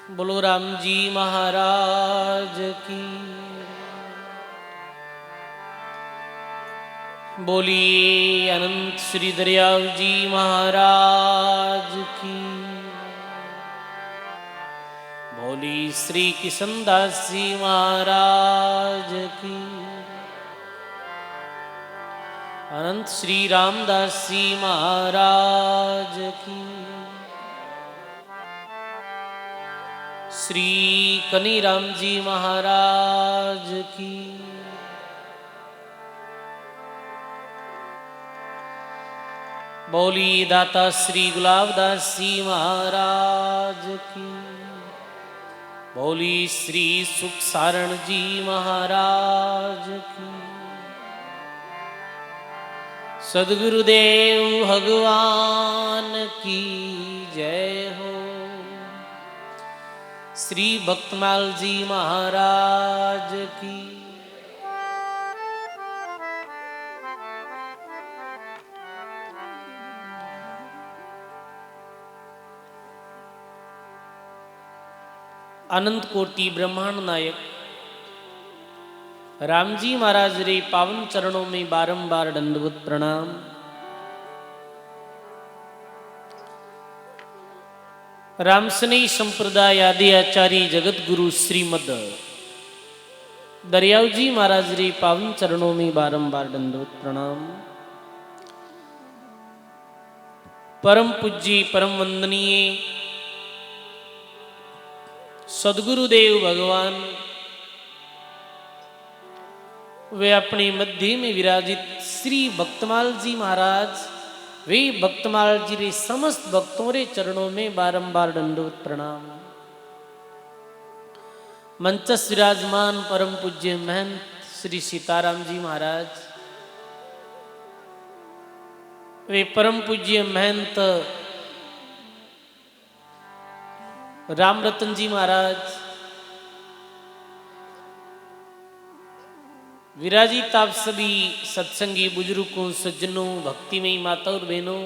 बोलो राम जी महाराज की। बोलिए अनंत श्री दरियाव जी महाराज की। बोली श्री किशनदास जी महाराज की। अनंत श्री रामदास जी महाराज की। श्री कनीराम जी महाराज की। बोली दाता श्री गुलाबदास जी महाराज की। बोली श्री सुख सारण जी महाराज की। सद्गुरुदेव भगवान की जय हो। श्री भक्तमाल जी महाराज की। अनंत कोटि ब्रह्मांड नायक रामजी महाराज रे पावन चरणों में बारंबार दंडवत प्रणाम। रामसनेही संप्रदाय आदि आचार्य जगत गुरु श्रीमद दरियावजी महाराज रे पावन चरणों में बारंबार दंडवत प्रणाम। परम पूज्य परम वंदनीय सद्गुरुदेव भगवान वे अपने मध्य में विराजित श्री भक्तमाल जी महाराज वे भक्तमाल जी रे समस्त भक्तों रे चरणों में बारंबार दंडवत प्रणाम। मंचस विराजमान परम पूज्य महंत श्री सीताराम जी महाराज वे परम पूज्य महंत रामरतन जी महाराज विराजित आप सभी सत्संगी बुजुर्गों सज्जनों भक्तिमयी माता और बहनों,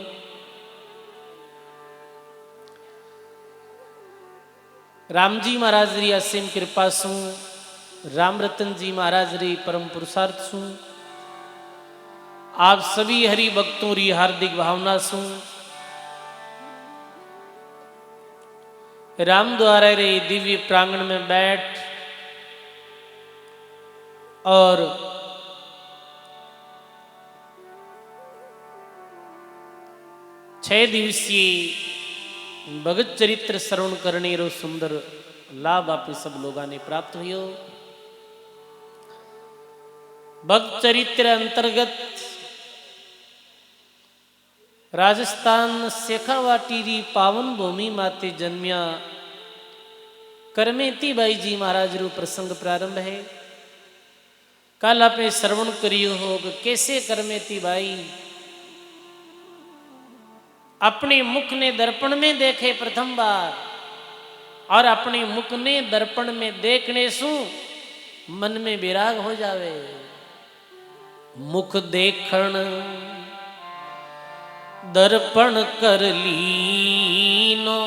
रामजी महाराज री असीम कृपा सु रामरतन जी महाराज री परम पुरुषार्थ सु आप सभी हरि भक्तों री हार्दिक भावना सु राम द्वारा रे दिव्य प्रांगण में बैठ और छह दिवसीय भगत चरित्र श्रवण करने रो सुंदर लाभ आप सब लोगों ने प्राप्त हुई। भक्त चरित्र अंतर्गत राजस्थान शेखावाटी री पावन भूमि माते जन्मिया करमेती बाई जी महाराज रो प्रसंग प्रारंभ है। कल आपने श्रवण करियो हो कि कैसे करमेती बाई अपने मुख ने दर्पण में देखे प्रथम बार और अपने मुख ने दर्पण में देखने सु मन में विराग हो जावे। मुख देखण दर्पण कर लीनो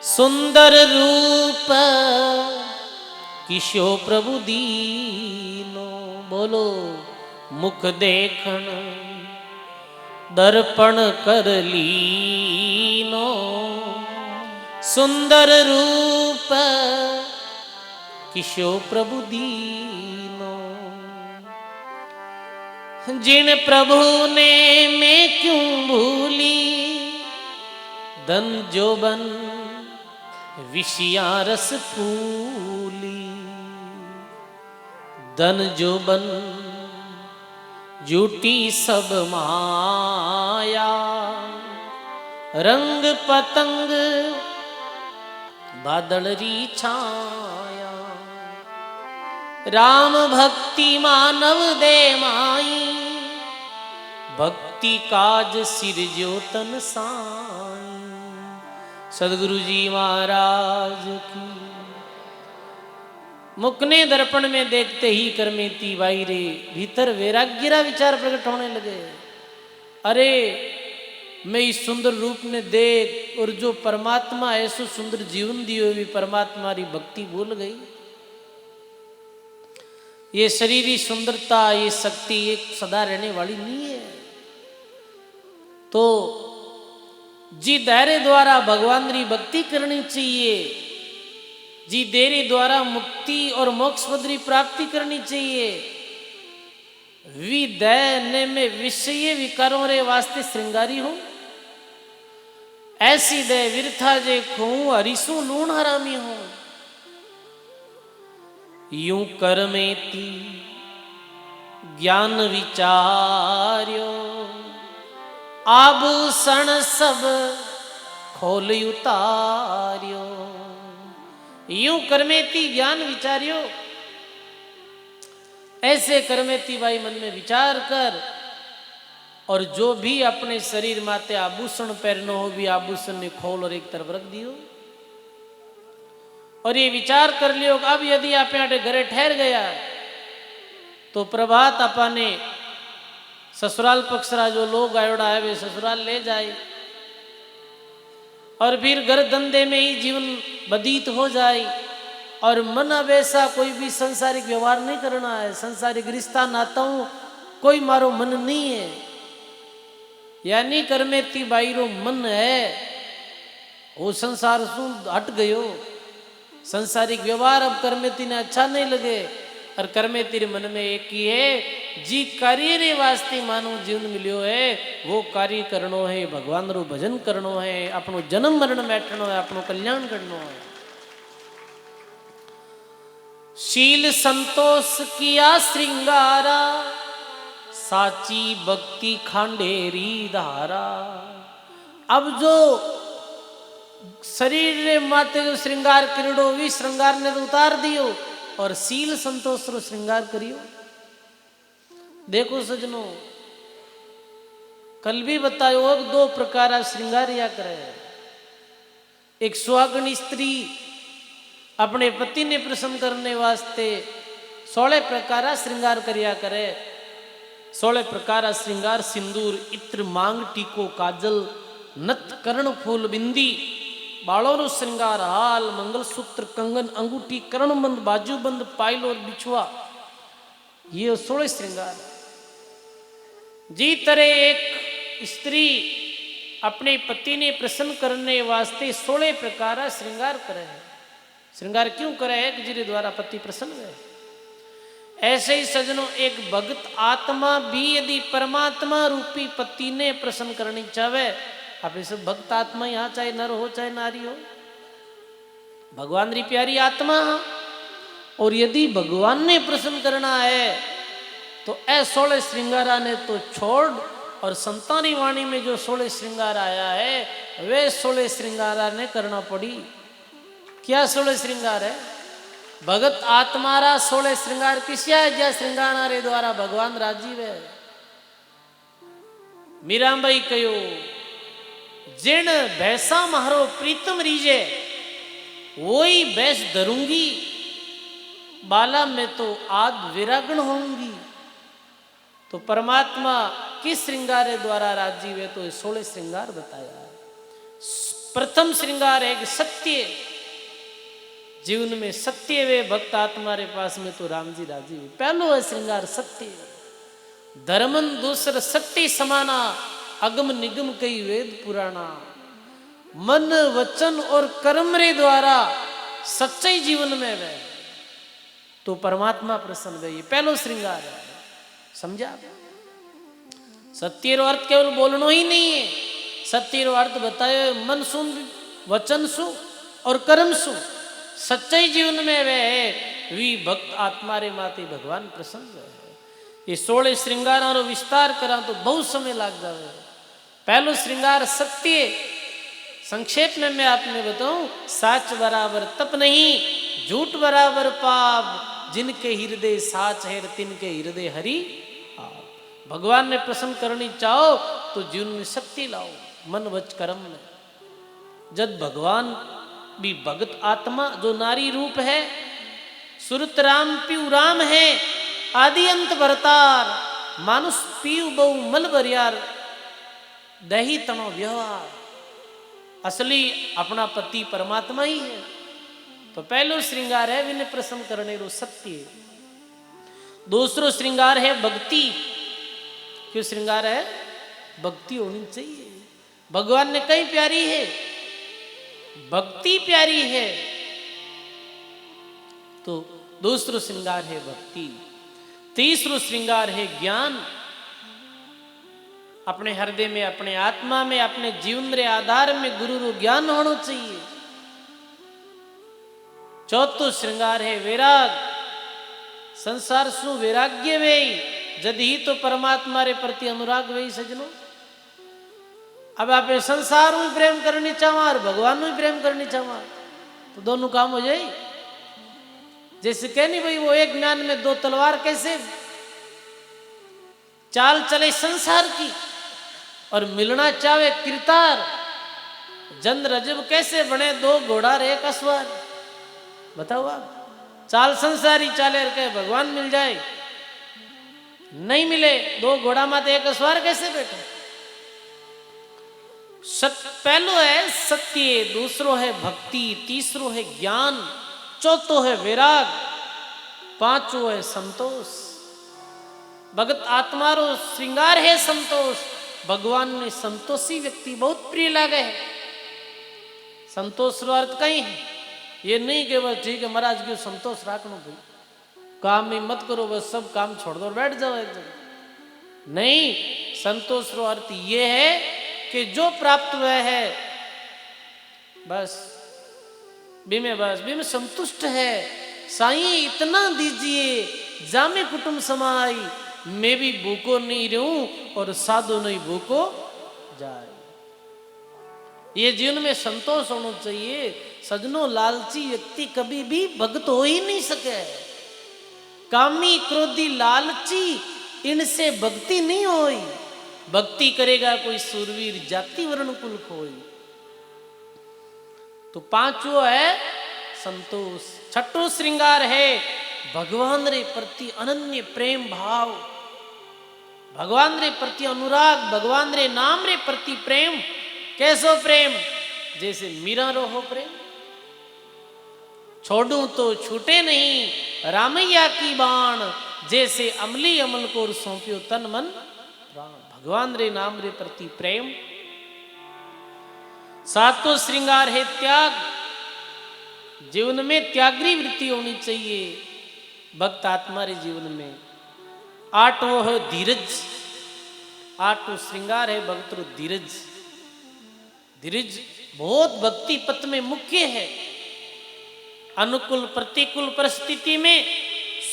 सुंदर रूप किशो प्रभु दीनो। बोलो मुख देखण दर्पण कर लीनो सुंदर रूप किशो प्रभु दीनो। जिन प्रभु ने मैं क्यों भूली धन जोबन विषया रस फूली। धन जोबन झूठी सब माया रंग पतंग बादलरी छाया। राम भक्ति मानव दे माई भक्ति काज सिरजो तन साई। सद्गुरु जी महाराज की। मुख ने दर्पण में देखते ही करमेती बाई रे भीतर वैराग्यरा विचार प्रकट होने लगे। अरे मैं इस सुंदर रूप ने देख, और जो परमात्मा ऐसो सुंदर जीवन दियो भी परमात्मा री भक्ति भूल गई। ये शरीरी सुंदरता, ये शक्ति ये सदा रहने वाली नहीं है। तो जी धैर्य द्वारा भगवान री भक्ति करनी चाहिए, जी देरी द्वारा मुक्ति और मोक्ष पद री प्राप्ति करनी चाहिए। विदय में विषय विकारों रे वास्ते श्रृंगारी हो, ऐसी दय विरथा जे खो हरिसु लूण हरामी हो। यूं करमेती ज्ञान विचार्यो, आभूषण सब खोल उतार्यो। यूं करमेती ज्ञान विचार्यो, ऐसे करमेती भाई मन में विचार कर, और जो भी अपने शरीर माते आभूषण पहनो हो भी आभूषण ने खोल और एक तरफ रख दियो, और ये विचार कर लियो अब यदि आप यहाँ घरे ठहर गया तो प्रभात अपने ससुराल पक्षरा जो लोग आयोड़ा है वे ससुराल ले जाए, और फिर घर धंधे में ही जीवन व्यतीत हो जाए, और मन अब ऐसा कोई भी संसारिक व्यवहार नहीं करना है, संसारिक रिश्ता नाताओं कोई मारो मन नहीं है। यानी करमेती बाईरो मन है वो संसार से हट गयो, संसारिक व्यवहार अब करमेती ने अच्छा नहीं लगे, और करमेती मन में एक ही है जी कार्य रे वास्ते मानो जीवन मिलियो है, वो कार्य करनो है, भगवान रो भजन करनो है, अपनो जन्म मरण बैठनो है, अपनो कल्याण करनो है। शील संतोष किया श्रृंगारा, साची भक्ति खांडेरी धारा। अब जो शरीर रे माते जो श्रृंगार करियो भी श्रृंगार ने तो उतार दियो, और शील संतोष रो श्रृंगार करियो। देखो सजनो, कल भी बतायो दो प्रकार श्रृंगार या करे। एक सुहागन स्त्री अपने पति ने प्रसन्न करने वास्ते 16 प्रकार श्रृंगार करिया करे। 16 प्रकार श्रृंगार सिंदूर इत्र मांग टीको काजल नत कर्ण फूल बिंदी, बालों रो श्रृंगार हाल मंगलसूत्र कंगन अंगूठी कर्णबंद बाजूबंद पायल और बिछुआ, ये 16 श्रृंगार। जी तरह एक स्त्री अपने पति ने प्रसन्न करने वास्ते 16 प्रकार श्रृंगार करे है। श्रृंगार क्यों करे है कि जिरे द्वारा पति प्रसन्न है। ऐसे ही सजनों एक भगत आत्मा भी यदि परमात्मा रूपी पति ने प्रसन्न करनी चाहे, आप इस भक्त आत्मा यहाँ चाहे नर हो चाहे नारी हो, भगवान री प्यारी आत्मा, और यदि भगवान ने प्रसन्न करना है तो ऐ 16 श्रृंगारा ने तो छोड़, और संतानी वाणी में जो 16 श्रृंगार आया है वे 16 श्रृंगारा ने करना पड़ी। क्या 16 श्रृंगार है? भगत आत्मारा 16 श्रृंगार किसिया है, ज्या श्रृंगार रे द्वारा भगवान राजीव है। मीराबाई कहो जिन भैसा मारो प्रीतम रीजे, वही भैंस धरूंगी, बाला में तो आद विरागण होंगी। तो परमात्मा किस श्रृंगार द्वारा राजीव है? तो 16 श्रृंगार बताया। प्रथम श्रृंगार है कि सत्य, जीवन में सत्य वे भक्त आत्मा रे पास में तो राम जी राजीव है। पहलो है श्रृंगार सत्य। धर्मन दूसर सत्य समाना, अगम निगम कई वेद पुराना। मन वचन और कर्म रे द्वारा सच्चे जीवन में वे तो परमात्मा प्रसन्न है। ये पहलो श्रृंगार है, समझा? सत्य रो अर्थ केवल बोलनो ही नहीं है, सत्य रो अर्थ बतायो मन सुन वचन सु और कर्म सु सच्चे जीवन में वे वी भक्त आत्मा रे माते भगवान प्रसन्न है। ये 16 श्रृंगार रो विस्तार करा तो बहुत समय लग जाए। पहलो श्रृंगार सत्य, संक्षेप में मैं आपने बताऊं, साच बराबर तप नहीं, झूठ बराबर पाप, जिनके हृदय साच है तिनके हृदय हरि आप। भगवान ने प्रसन्न करनी चाहो तो जीवन में शक्ति लाओ, मन वच कर्म में। जब भगवान भी भगत आत्मा जो नारी रूप है, सुरत राम पीऊ राम है, आदि अंत भरतार, मानुष पीऊ बहु मल बरियार। दही तनो व्यवहार। असली अपना पति परमात्मा ही है। तो पहलो श्रृंगार है विनय प्रसन्न करने रो सत्य। दूसरो श्रृंगार है भक्ति। क्यों श्रृंगार है? भक्ति होनी चाहिए। भगवान ने कई प्यारी है, भक्ति प्यारी है। तो दूसरो श्रृंगार है भक्ति। तीसरो श्रृंगार है ज्ञान। अपने हृदय में, अपने आत्मा में, अपने जीवन रे आधार में गुरु रो ज्ञान होना चाहिए। चौथो श्रृंगार है वैराग। संसार सु वैराग्य वे जद ही तो परमात्मा रे प्रति अनुराग वे सजनो। अब आप संसार में प्रेम करनी चाहो और भगवान में प्रेम करनी चाहो तो दोनों काम हो जाए। जैसे कहनी भाई वो एक म्यान में दो तलवार, कैसे चाल चले संसार की और मिलना चाहे किरतार। जंद रजब कैसे बने दो घोड़ा रे एक असवार। बताओ आप, चाल संसारी चाले के भगवान मिल जाए, नहीं मिले दो घोड़ा माते एक असवार कैसे बैठे। पहलो है सत्य, दूसरो है भक्ति, तीसरो है ज्ञान, चौथो है वैराग, पांचो है संतोष। भगत आत्मा रो श्रृंगार है संतोष। भगवान ने संतोषी व्यक्ति बहुत प्रिय लागे है। संतोष रो अर्थ कहीं है ये नहीं कि बस ठीक है महाराज क्यों संतोष राखनो भाई, काम में मत करो, बस सब काम छोड़ दो बैठ जाओ एकदम। नहीं, संतोष रो अर्थ ये है कि जो प्राप्त हुआ है बस बिमे संतुष्ट है। साईं इतना दीजिए जामे कुटुंब समाई, मैं भी भूखो नहीं रहूं और साधु नहीं भूखो जाए। ये जीवन में संतोष होना चाहिए। सजनों, लालची व्यक्ति कभी भी भक्त हो ही नहीं सके। कामी क्रोधी लालची इनसे भक्ति नहीं होई। भक्ति करेगा कोई सूरवीर जाति वर्ण कुल खोई। तो पांचवा है संतोष। छठो श्रृंगार है भगवान रे प्रति अनन्य प्रेम भाव, भगवान रे प्रति अनुराग, भगवान रे नाम रे प्रति प्रेम। कैसो प्रेम? जैसे मीरा रो हो प्रेम। छोड़ू तो छूटे नहीं रामैया की बाण, जैसे अमली अमल को सौंपियो तन मन प्राण। भगवान रे नाम रे प्रति प्रेम। सातों श्रृंगार है त्याग। जीवन में त्यागी वृत्ति होनी चाहिए भक्त आत्मा रे जीवन में। आठवो है धीरज। आठों श्रृंगार है भक्त रो धीरज। धीरज बहुत भक्ति पथ में मुख्य है। अनुकूल प्रतिकूल परिस्थिति में,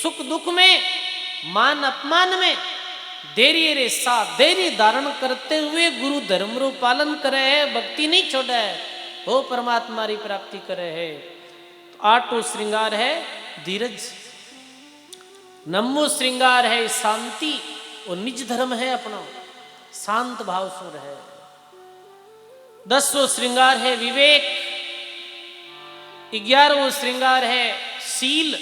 सुख दुख में, मान अपमान में धैर्य रे साथ धैर्य धारण करते हुए गुरु धर्म रो पालन करे है। भक्ति नहीं छोड़ा है, वो परमात्मा री प्राप्ति करे है। तो आठों श्रृंगार है धीरज। नवमो श्रृंगार है शांति। और निज धर्म है अपना, शांत भाव से रहे। दसवां श्रृंगार है विवेक। 11वां श्रृंगार है शील।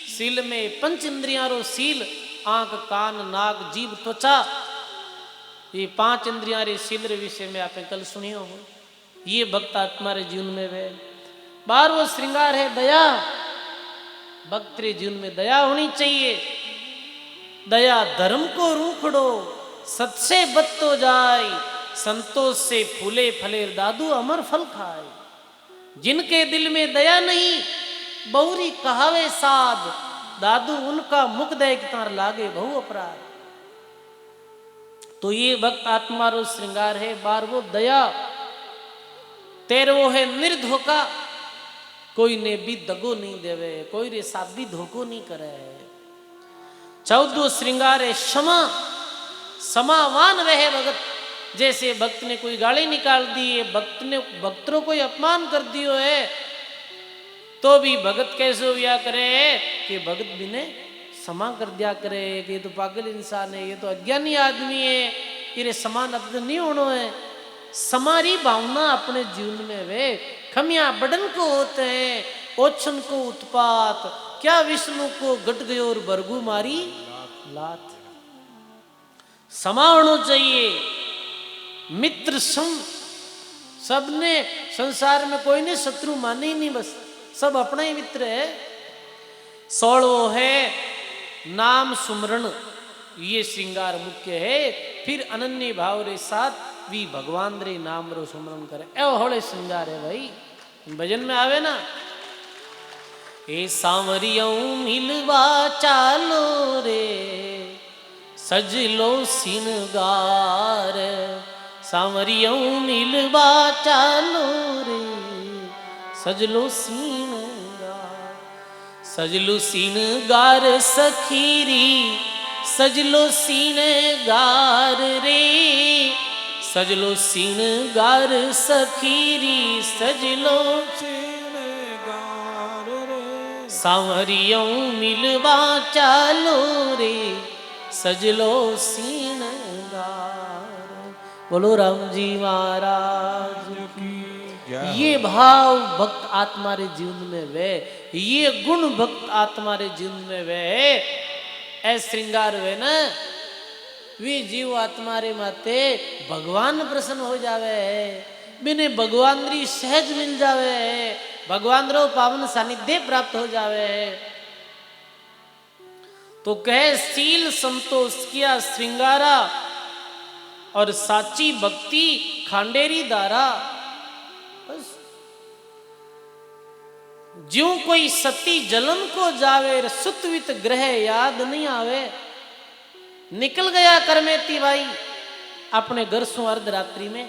शील में पंच इंद्रियां रो शील, आंख कान नाक जीभ त्वचा, ये 5 इंद्रियां रे शील रे विषय में आपने कल सुनियो हो। ये भक्त आत्मा रे जीवन में वे। 12वां श्रृंगार है दया। भक्त रे जीवन में दया होनी चाहिए। दया धर्म को रूखड़ो, सत से बत्तो जाए, संतोष से फूले फले दादू अमर फल खाए। जिनके दिल में दया नहीं, बहुरी कहावे साध, दादू उनका मुख देख तार लागे बहु अपराध। तो ये भक्त आत्मा रो श्रृंगार है। 12वां दया। 13वां है निर्धोखा। कोई ने भी दगो नहीं देवे, कोई रे साथ भी धोखो नहीं करे। 14वां श्रृंगार है क्षमा। समावान वह भगत। जैसे भक्त ने कोई गाली निकाल दी है, भक्तों कोई अपमान कर दियो है, तो भी भगत कैसे हुआ करे कि भगत भी ने क्षमा कर दिया करे कि ये तो पागल इंसान है, ये तो अज्ञानी आदमी है, ये समान अब नहीं होना है। समारी भावना अपने जीवन में वे खमिया बड़न को होते हैं, ओछन को उत्पात, क्या विष्णु को गट गयो और बरगु मारी लात। समा होना चाहिए। मित्र सम, सबने संसार में कोई ने शत्रु माने ही नहीं, बस सब अपना ही मित्र है। 16 है नाम सुमरण, ये श्रृंगार मुख्य है। फिर अनन्य भाव रे साथ वी भगवान रे नाम रो सुमरण करे, ए होले श्रृंगार है भाई। भजन में आवे ना, ए सांवरियों मिलवा चालो रे, सज लो सिनगार, सांवरियों मिलवा चालो रे, सज लो सिनगार, सज लो सिनगार सखीरी, सज लो सिनगार रे, सज लो सिनगार सखीरी, सज लो सिनगार रे, सांवरियों मिलवा चालो रे, सज लो सिनगार। बोलो राम जी महाराज की। ये भाव भक्त आत्मा रे जीवन में वे, ये गुण भक्त आत्मा रे जीवन में वे, ऐ श्रृंगार वे न, वे जीव आत्मा रे माते भगवान प्रसन्न हो जावे है, बिने भगवान री सहज मिल जावे है, भगवान रो पावन सानिध्य प्राप्त हो जावे है। तो कहे सील संतोष किया श्रृंगारा, और साची भक्ति खांडेरी दारा। बस ज्यों कोई सती जलन को जावे, सुतवित ग्रह याद नहीं आवे। निकल गया करमेती भाई अपने घर सु अर्धरात्रि में,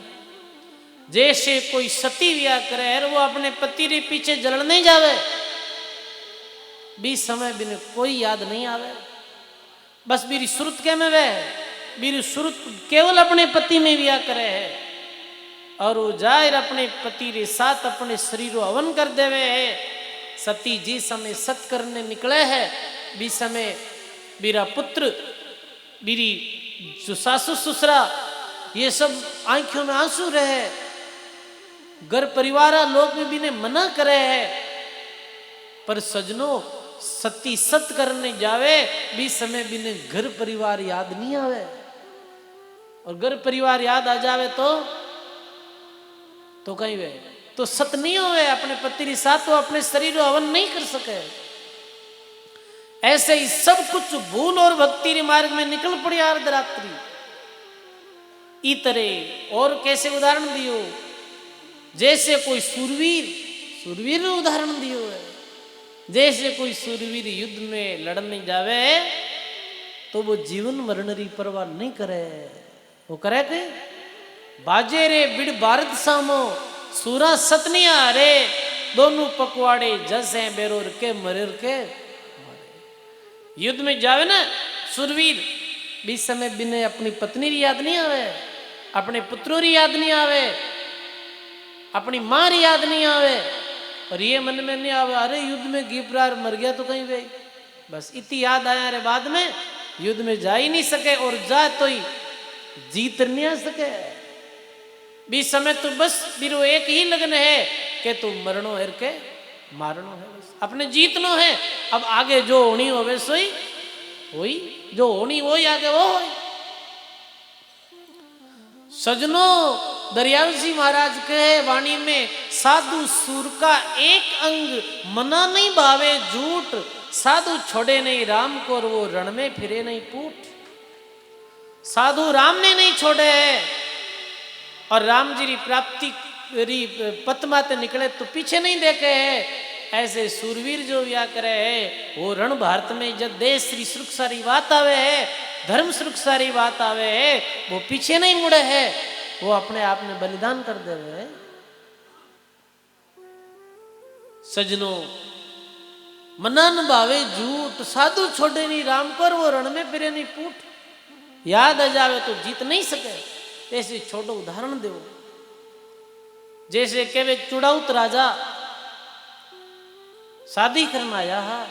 जैसे कोई सती व्या करे वो अपने पति रे पीछे जलन नहीं जावे, बीस समय बिन कोई याद नहीं आवे। बस मेरी सुरत के में वे, मेरी सुरत केवल अपने पति में व्या करे है, और वो जाहिर अपने पति रे साथ अपने शरीर को हवन कर देवे है। सती जी समय सत करने निकले है, बीस समय मेरा पुत्र, मेरी जो सासू ससुरा, ये सब आंखों में आंसू रहे, घर परिवार लोग भी ने मना करे है, पर सजनों सती सत करने जावे बीस समय बिने घर परिवार याद नहीं आवे, और घर परिवार याद आ जावे तो कहीं वे तो सत नहीं होवे, अपने पति के साथ वो अपने शरीर को हवन नहीं कर सके। ऐसे ही सब कुछ भूल और भक्ति के मार्ग में निकल पड़ी अर्धरात्रि। ई तरह और कैसे उदाहरण दियो, जैसे कोई सूरवीर उदाहरण दियो है। जैसे कोई सूरवीर युद्ध में लड़ने जावे तो वो जीवन मरण री परवाह नहीं करे, वो करे के बाजे रे बिड़ भारत सामो, सूरा सतनिया रे, दोनों पकवाड़े जैसे बेरोर के मरेर के। युद्ध में जावे ना सूरवीर, बीस समय बिने अपनी पत्नी री याद नहीं आवे, अपने पुत्रों री याद नहीं आवे, अपनी मां री याद नहीं आवे, और ये मन में नहीं आवे अरे युद्ध में गीपरार मर गया तो कहीं गई। बस इतनी याद आया रे, बाद में युद्ध में जा ही नहीं सके, और जा तो ही जीत नहीं आ सके। बीस समय तो बस बिरो एक ही लगन है कि तू मरणो है के मारनो है, बस अपने जीतनो है। अब आगे जो होनी होवे सोई वही, जो होनी वही आगे वो हो। सजनों दरियाल जी महाराज कहे वाणी में, साधु सूर का एक अंग मना नहीं भावे झूठ, साधु छोड़े नहीं राम को और वो रण में फिरे नहीं पूठ। साधु राम ने नहीं छोड़े है, और राम जी री प्राप्ति री पथ माते निकले तो पीछे नहीं देखे है। ऐसे सूरवीर जो व्या करे है, वो रण भारत में जब देश श्री सुरक्षा री बात आवे है, धर्म सुरक्षा री बात आवे है, वो पीछे नहीं मुड़े है, वो अपने आप में बलिदान कर दे रहे। सजनों मनन भावे झूठ, साधु छोड़े नहीं राम को, वो रण में फिरे नहीं पूठ। याद आ जावे तो जीत नहीं सके। ऐसे छोटो उदाहरण दो, जैसे के वे चुड़ाउत राजा शादी करना आया है।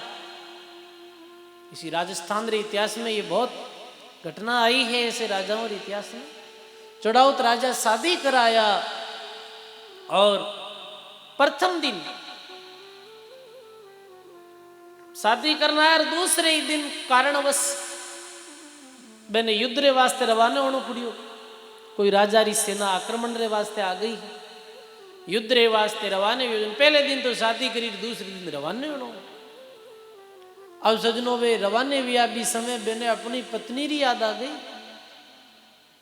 इसी राजस्थान रे इतिहास में ये बहुत घटना आई है, ऐसे राजाओं रे इतिहास में। चुड़ाउत राजा शादी कराया, और प्रथम दिन शादी करना है, और दूसरे ही दिन कारणवश मैंने युद्ध रे वास्ते रवाना होना पड़ियो। कोई राजा री सेना आक्रमण रे वास्ते आ गई, युद्ध रे वास्ते रवाने हुए। पहले दिन तो शादी करी, दूसरे दिन रवाने होना। अब सजनों वे रवाने हुआ भी समय बेने अपनी पत्नी री याद आ गई।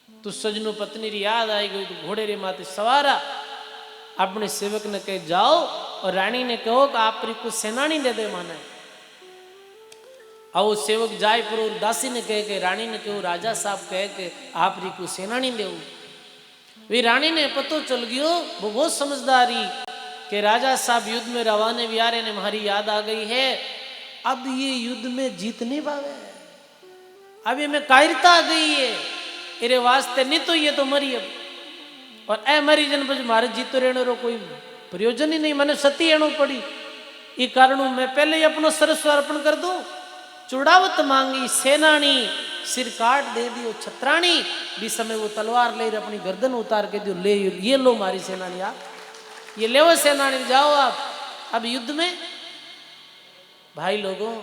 तो सजनों पत्नी री याद आई गई तो घोड़े रे माथे सवारा अपने सेवक ने कहे जाओ और रानी ने कहो कि आप को सेनानी दे दे माने। अब वो सेवक जाए पर और दासी ने कहे कि रानी ने कहो राजा साहब कहे कि आप को सेनानी दे। वे रानी ने पतो चल गयो, वो बहुत समझदारी कि राजा साहब युद्ध में रवाने वियारे ने हमारी याद आ गई है, अब ये युद्ध में जीत नहीं पावे, अब ये में कायरता आ गई है इरे वास्ते, नहीं तो ये तो मरी अब। और ए मरी जन पर मारे जीतो रहने रो कोई प्रयोजन ही नहीं, मैंने सती एणो पड़ी। ये कारण मैं पहले ही अपनो सर्वस्व अर्पण कर दूं। चुड़ावत मांगी सेनानी, सिर काट दे दियो छत्राणी। भी समय वो तलवार ले अपनी गर्दन उतार के दियो, ले ये लो मारी सेनानी, आप ये ले वो सेनानी, जाओ आप अब युद्ध में। भाई लोगों,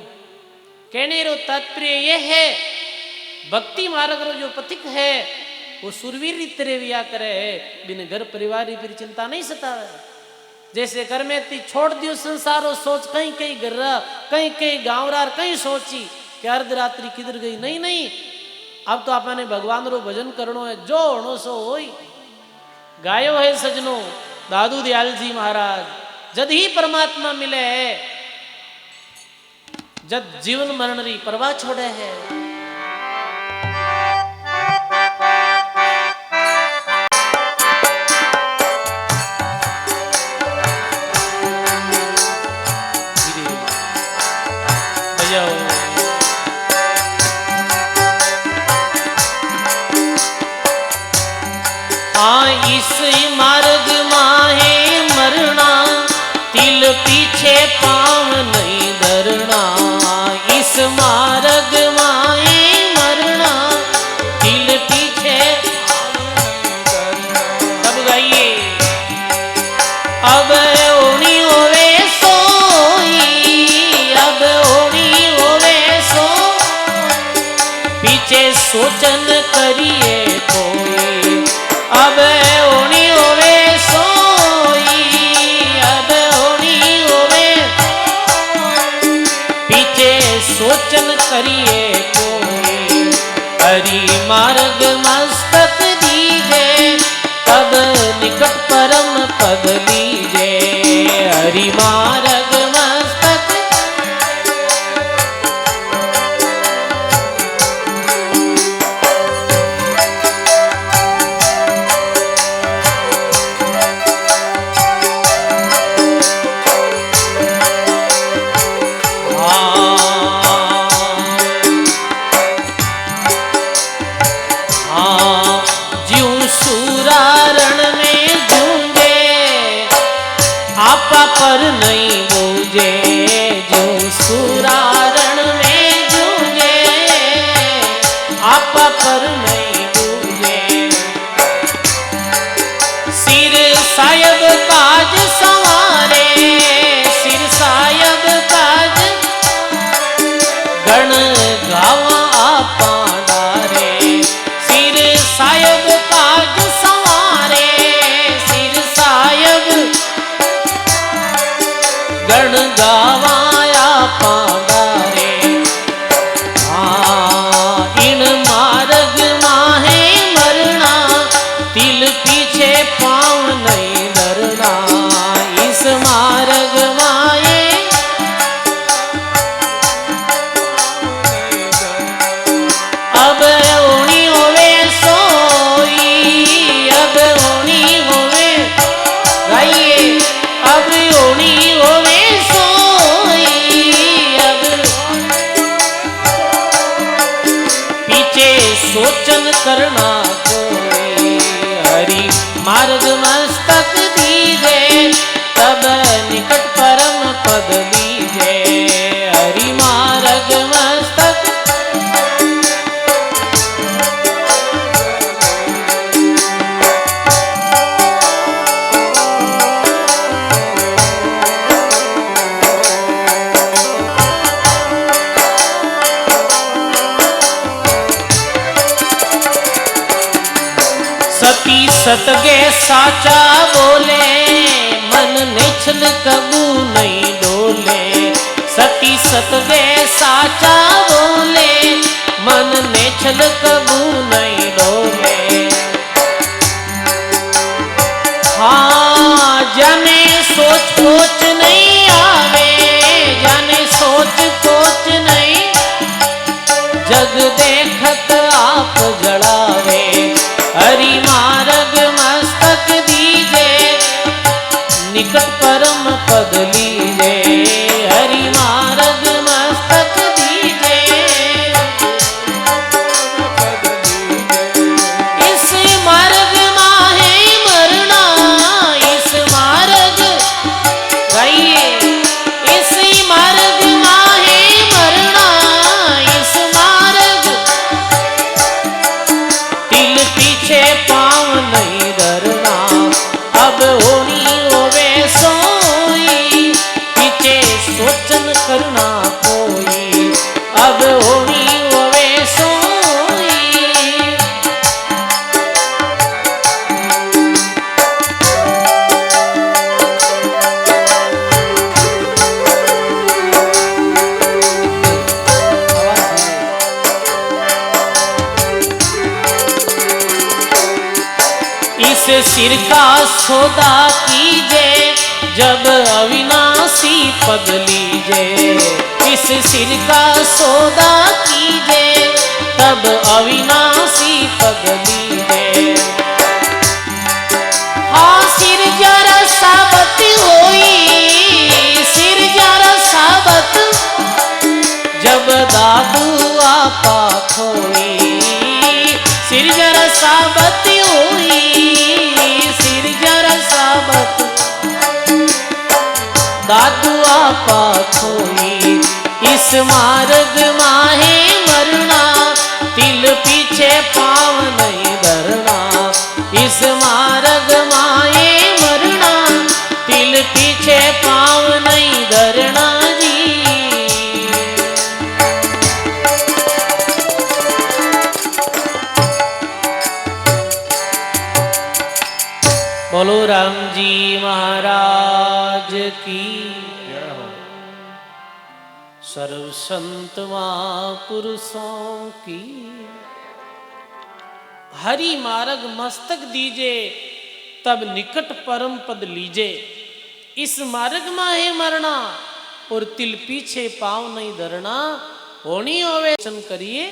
कहने रो तात्पर्य ये है, भक्ति मार्ग रो जो पथिक है वो सुरवीर तरह विया करे है, बिन घर परिवार की फिर चिंता नहीं सतावे। जैसे घर में ती छोड़ दियो संसार और सोच कहीं कहीं घर कहीं कहीं गाँवरार कहीं सोची कि अर्धरात्रि किधर गई। नहीं नहीं, अब तो आपने भगवान रो भजन करनो है, जो होनो सो होई। गायो है सजनो दादू दयाल जी महाराज, जद ही परमात्मा मिले है, जद जीवन मरण री परवाह छोड़े है। इस मार्ग माहे मरना, तिल पीछे पाँव नहीं धरना। इस मार्ग माहे मरना, तिल पीछे सब गाइए। अब ओनी होवे सोई, अब ओनी होवे सो, पीछे सोचन करिए कोई। अब ओनी होवे सोई, अब ओनी होवे, पीछे सोचन करिए कोई। हरि मार्ग मस्तक दीजे, तब निकट परम पद लीजे। हरि मार्ग मस्तक, पर नहीं बूझे, जो सुरारण में जूझे, आपा पर नहीं बूझे। सिर सायब काज संवारे, सिर सायब काज, गण गावा आपा डारे। सिर सायब काज संवारे, सिर सायब गण गावाया पांडारे। इन मार्ग माहे मरना, तिल पीछे पाँव नहीं धरना। इस मार्ग माहे अब ओनी होवे सोई, अब ओनी होवे, गाइए। अब ओनी होवे सोई, अब पीछे सोचन करना कोई। हरि मार्ग मस्तक दीजे, तब निकट परम पद लीजे। हरि मार्ग मस्तक, साचा बोले, मन निछल कबू नहीं डोले। सती सतगे साचा बोले, मन निछल कबू नहीं डोले। हाँ जाने सोच कोच नहीं आवे, जाने सोच कोच नहीं, जग देखत आप जड़ावे। हरि मार्ग मस्तक दीजे, निकट परम पद लीजे। हरि मार्ग मस्तक दीजे, इस मार्ग माहे मरना, इस मार्ग गाइए, इस मार्ग माहे मरना, इस मार्ग तिल पीछे पाँव नहीं धरना। अब होनी होवे सोई, पीछे सोचन करना कोई। अब होनी होवे सोई। इस सिर का सौदा कीजे, जब अविनाशी पद लीजे। इस सिर का सौदा कीजे, तब अविनाशी पद लीजे। हाँ सिर जरा साबत होई, सिर जरा साबत, जब दादू आपा खोई। सिर जरा साबत होई, सिर जरा साबत, दादू आपा खोई। इस मार्ग माहे मरना, तिल पीछे पाँव नहीं धरना। इस मार्ग माहे मरना, तिल पीछे पाँव नहीं धरना जी। बोलो राम जी महाराज की। सर्व संत महापुरुषों की। हरि मार्ग मस्तक दीजे, तब निकट परम पद लीजे। इस मार्ग माहे मरना, और तिल पीछे पाँव नहीं धरना। होनी होवे वचन करिए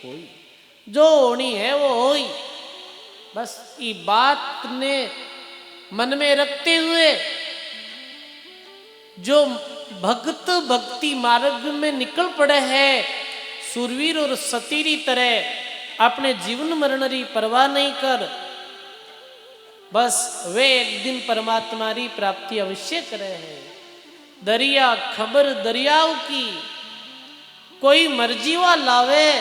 होई, जो होनी है वो होई। बस ये बात ने मन में रखते हुए जो भक्त भक्ति मार्ग में निकल पड़े हैं, सुरवीर और सतीरी तरह अपने जीवन मरण की परवाह नहीं कर, बस वे एक दिन परमात्मा की प्राप्ति अवश्य करे हैं। दरिया खबर दरियाओं की, कोई मर्जी वा लावे,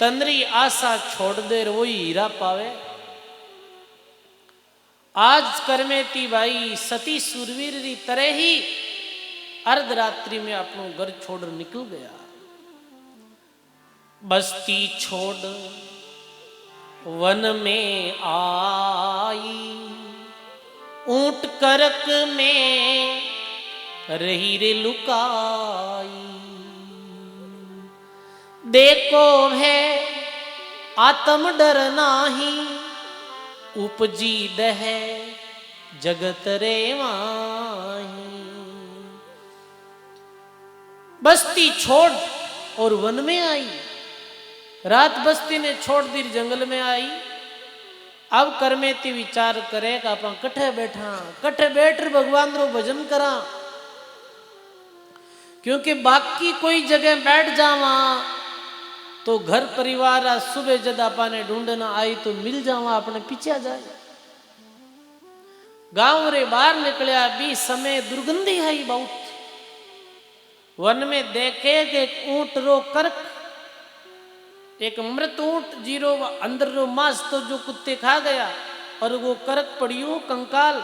तंद्री आशा छोड़ दे वही हीरा पावे। आज करमेती भाई सती सुरवीर की तरह ही अर्धरात्रि में अपनों घर छोड़ निकल गया। बस्ती छोड़ वन में आई, ऊंट करक में रही रे लुकाई। देखो है आत्म डर नाही, उपजी दह जगत रे माही। बस्ती छोड़ और वन में आई, रात बस्ती ने छोड़ दी, जंगल में आई। अब करमेती विचार करे कि आप कट्ठे बैठा, कट्ठे बैठ भगवान रो भजन करा, क्योंकि बाकी कोई जगह बैठ जावा तो घर परिवार सुबह जद आपने ढूंढना आई तो मिल जावा, अपने पीछे आ जाए। गांव रे बाहर निकलिया भी समय दुर्गंधी आई बहुत। वन में देखे कि एक ऊंट रो करक, एक मृत ऊंट जीरो अंदर रो मांस तो जो कुत्ते खा गया, और वो करक पड़ियो कंकाल।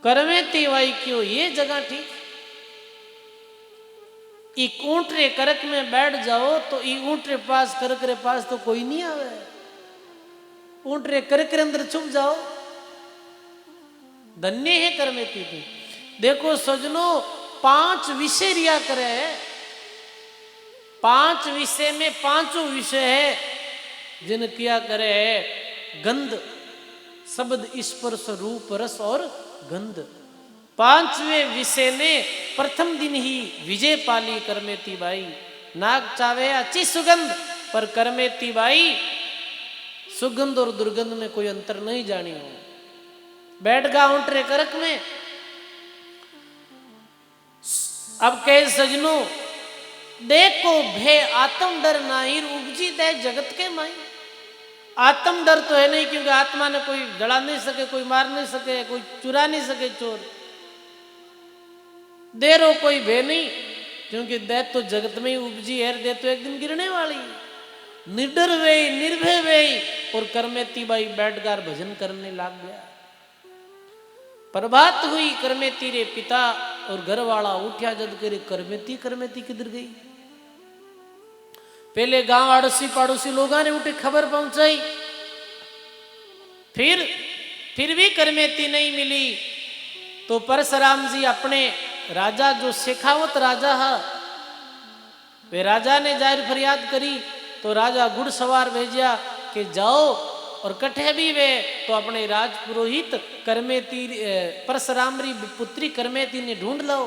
करमेती वाई क्यों ये जगह ठीक, एक ऊंट रे करक में बैठ जाओ तो ई ऊंट रे पास करक रे पास तो कोई नहीं आवे। ऊंट रे कर के अंदर छुप जाओ। धन्य है करमेती तू। देखो सजनो 5 विषय रिया करे, 5 विषय में 5 विषय है जिन किया करे है गंध, शब्द, स्पर्श, रूप, रस और गंध। 5वें विषय ने प्रथम दिन ही विजय पाली करमेती बाई। नाग चावे अच्छी सुगंध, पर करमेती बाई सुगंध और दुर्गंध में कोई अंतर नहीं जानी हो। बैठ गा ऊंटरे करक में। अब कहे सजनो देखो भे आत्म डर नाहिर उपजी दे जगत के माई। आत्म डर तो है नहीं, क्योंकि आत्मा ने कोई जला नहीं सके, कोई मार नहीं सके, कोई चुरा नहीं सके चोर। देरो कोई भे नहीं, क्योंकि दे तो जगत में ही उपजी है, दे तो एक दिन गिरने वाली। निडर वे निर्भय वे। और करमेती बाई बैठकर भजन करने लग गया। प्रभात हुई, करमेती रे पिता और घर वाला उठा जद करे करमेती करमेती किधर गई। पहले गांव आड़ोसी पड़ोसी लोगों ने उठे खबर पहुंचाई, फिर भी करमेती नहीं मिली। तो परशुराम जी अपने राजा जो शेखावत राजा है, वे राजा ने जाहिर फरियाद करी। तो राजा घुड़सवार भेजा कि जाओ और कठे भी वे तो अपने राजपुरोहित करमेती परशुराम री पुत्री करमेती ने ढूंढ लो।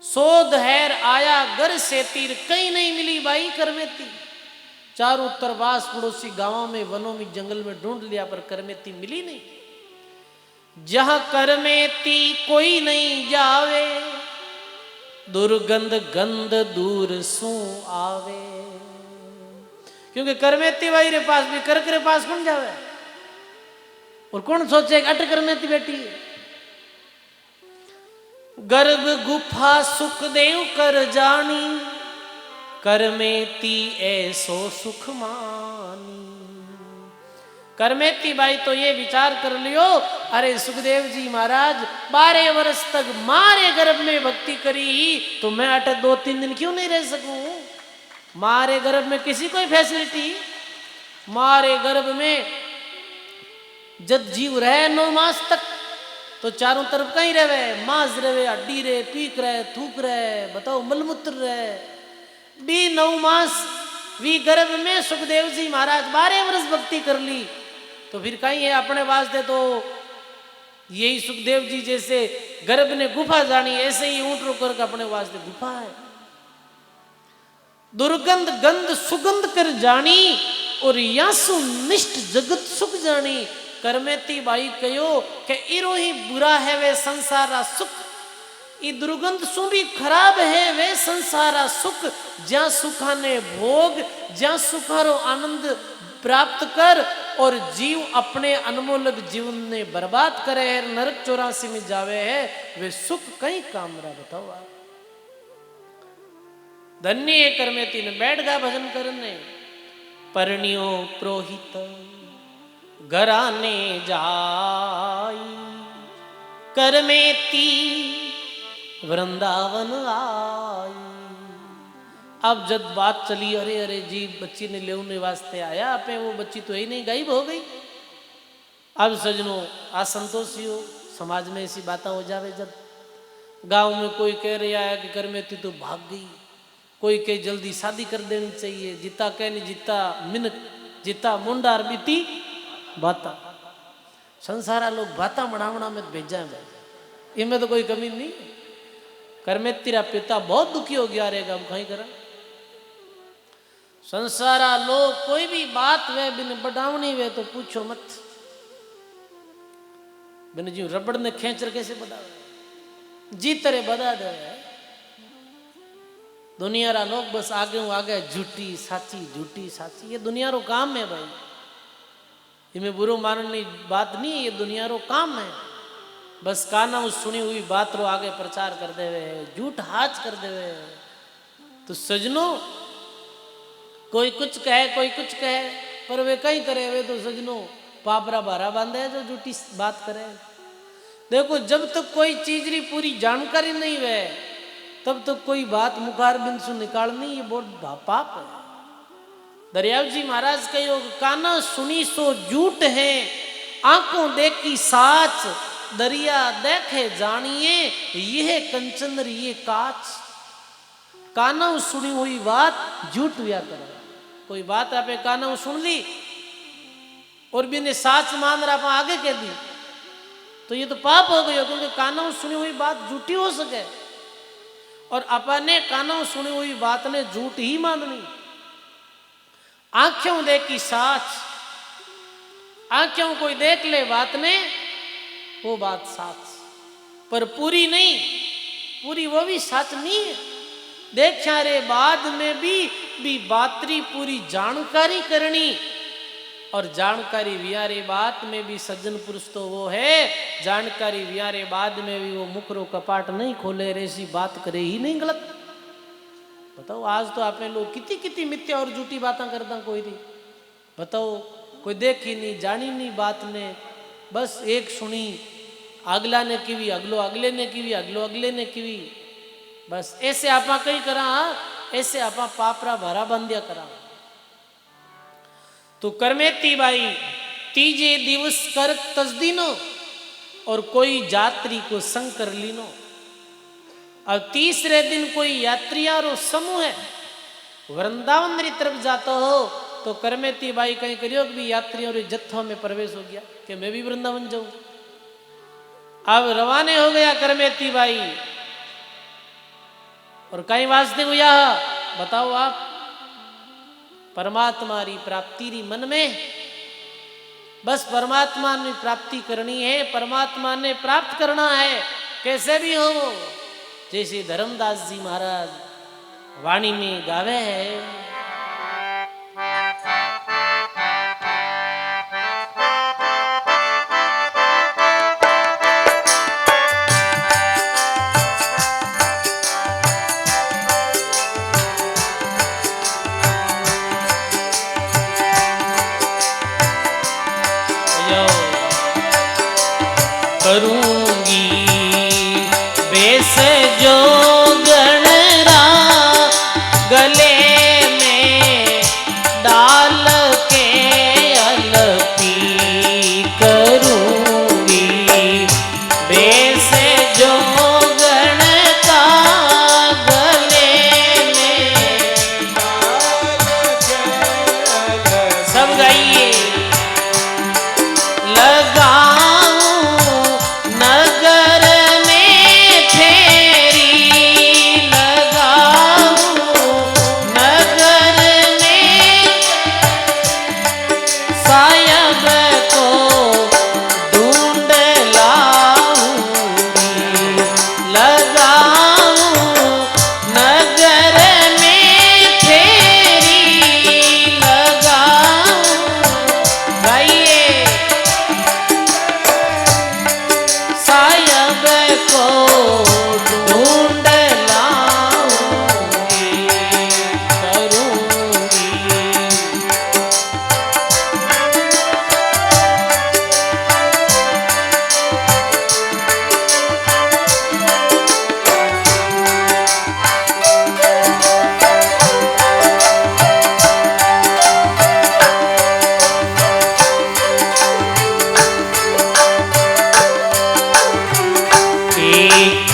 सोध हैर आया घर से तीर, कहीं नहीं मिली बाई करमेती। चारों तरबास पड़ोसी गांवों में, वनों में, जंगल में ढूंढ लिया, पर करमेती मिली नहीं। जहां करमेती कोई नहीं जावे, दुर्गंध गंध दूर सू आवे। क्योंकि करमेती बाई रे पास भी कर के पास कौन जावे, और कौन सोचे अट करमेती बेटी। गर्भ गुफा सुखदेव कर जानी, करमेती ऐसो सुख मानी। करमेती बाई तो ये विचार कर लियो, अरे सुखदेव जी महाराज 12 वर्ष तक मारे गर्भ में भक्ति करी ही, तो मैं अट 2-3 दिन क्यों नहीं रह सकूं। मारे गर्भ में किसी कोई फैसिलिटी, मारे गर्भ में जब जीव रहे 9 मास तक, तो चारों तरफ कहीं रहे, मांस रहे, हड्डी रहे, पीक रहे, थूक रहे, बताओ मलमूत्र रहे, भी 9 मास वी गर्भ में सुखदेव जी महाराज 12 वर्ष भक्ति कर ली। तो फिर कहीं है अपने वास्ते तो यही सुखदेव जी जैसे गर्भ ने गुफा जानी, ऐसे ही ऊंट रोकर के अपने वास्ते गुफा है। दुर्गंध गंध सुगंध कर जानी, और यासु निष्ठ जगत सुख जानी। करमेती बाई कहो कि इरो ही बुरा है वे संसारा सुख, ई दुर्गंध सु भी खराब है वे संसारा सुख। ज्या सुखा ने भोग, ज्या सुखारो आनंद प्राप्त कर, और जीव अपने अनमोलक जीवन ने बर्बाद करे है, नरक 84 में जावे है, वे सुख कहीं काम रहा। बताओ आप। धन्य है करमेती ने बैठ गया भजन करने। परनियो प्रोहित घराने जाई, करमेती वृंदावन आई। अब जब बात चली, अरे अरे जी बच्ची ने लेने वास्ते आया पे, वो बच्ची तो ही नहीं, गायब हो गई। अब सजनों असंतोषी हो, समाज में ऐसी बातें हो जावे। जब गांव में कोई कह रहा है कि करमेती तो भाग गई, कोई कहे जल्दी शादी कर देनी चाहिए, जिता कह नहीं जिता मिनक, जिता मुंडार बीती बाता। संसारा लोग बाता बनावना में भेजा है, इनमें तो कोई कमी नहीं। करमेती रा पिता बहुत दुखी हो गया रहेगा, अब कहीं करा। संसारा लोग कोई भी बात वे बिन बढ़ावनी वे तो पूछो मत। बिन जी रबड़ ने खेचर कैसे बढ़ावे, जी तरह बढ़ा दे। दुनिया रा लोग बस आगे आगे झूठी साची झूठी साची, ये दुनिया रो काम है भाई। इनमें बुरो मानने बात नहीं है, ये दुनिया रो काम है। बस काना उस सुनी हुई बात रो आगे प्रचार कर देवे, झूठ हाच कर देवे। तो सजनों कोई कुछ कहे कोई कुछ कहे, पर वे कहीं करे, वे तो सजनों पापरा बारा बांधे है जो झूठी बात करे। देखो जब तक कोई चीज री पूरी जानकारी नहीं वे, तब तक कोई बात मुखार बिन से निकालनी, ये बहुत पाप है। दरियाव जी महाराज कहो काना सुनी सो झूठ है, आंखों देखी साच, दरिया देखे जानिए यह कंचन ये काच। काना सुनी हुई बात झूठ व्या कर। कोई बात आपे काना सुन ली और भी ने साच मान रहा आप आगे कह दी तो ये तो पाप हो गया, क्योंकि काना सुनी हुई बात झूठी हो सके और अपने कानों सुनी हुई बात ने झूठ ही माननी। आंखों देखी साच, आंखों कोई देख ले बात ने वो बात साच, पर पूरी नहीं, पूरी वो भी सच नहीं है। देखा रे बाद में भी बातरी पूरी जानकारी करनी, और जानकारी वियारे बात में भी सज्जन पुरुष तो वो है, जानकारी वियारे बाद में भी वो मुखरो कपाट नहीं खोले, रेसी बात करे ही नहीं गलत। बताओ आज तो आपने लोग कितनी कितनी मिथ्या और झूठी बातें करता कोई नहीं। बताओ कोई देखी नहीं जानी नहीं बात ने, बस एक सुनी, अगला ने की, अगलो अगले ने की, अगलो अगले ने की, बस ऐसे आपा कहीं करा, ऐसे आपा पापरा भरा बंदिया करा। तो करमेती बाई तीजे दिवस कर तस्दीनो, और कोई यात्री को संग कर लीनो। अब तीसरे दिन कोई यात्रियारो समूह है वृंदावन री तरफ जाता हो, तो करमेती बाई कहीं करियो भी यात्रियों रे जत्थों में प्रवेश हो गया कि मैं भी वृंदावन जाऊं। अब रवाने हो गया करमेती बाई, और कहीं वास्ते हुआ बताओ आप, परमात्मा री प्राप्ति री मन में, बस परमात्मा ने प्राप्ति करनी है, परमात्मा ने प्राप्त करना है, कैसे भी हो। जैसे धर्मदास जी महाराज वाणी में गावे है, करूंगी बेस जो गणरा गले में डाल के अलपी, करूंगी बेस जो गण का गले में डाल के, सब गाइए,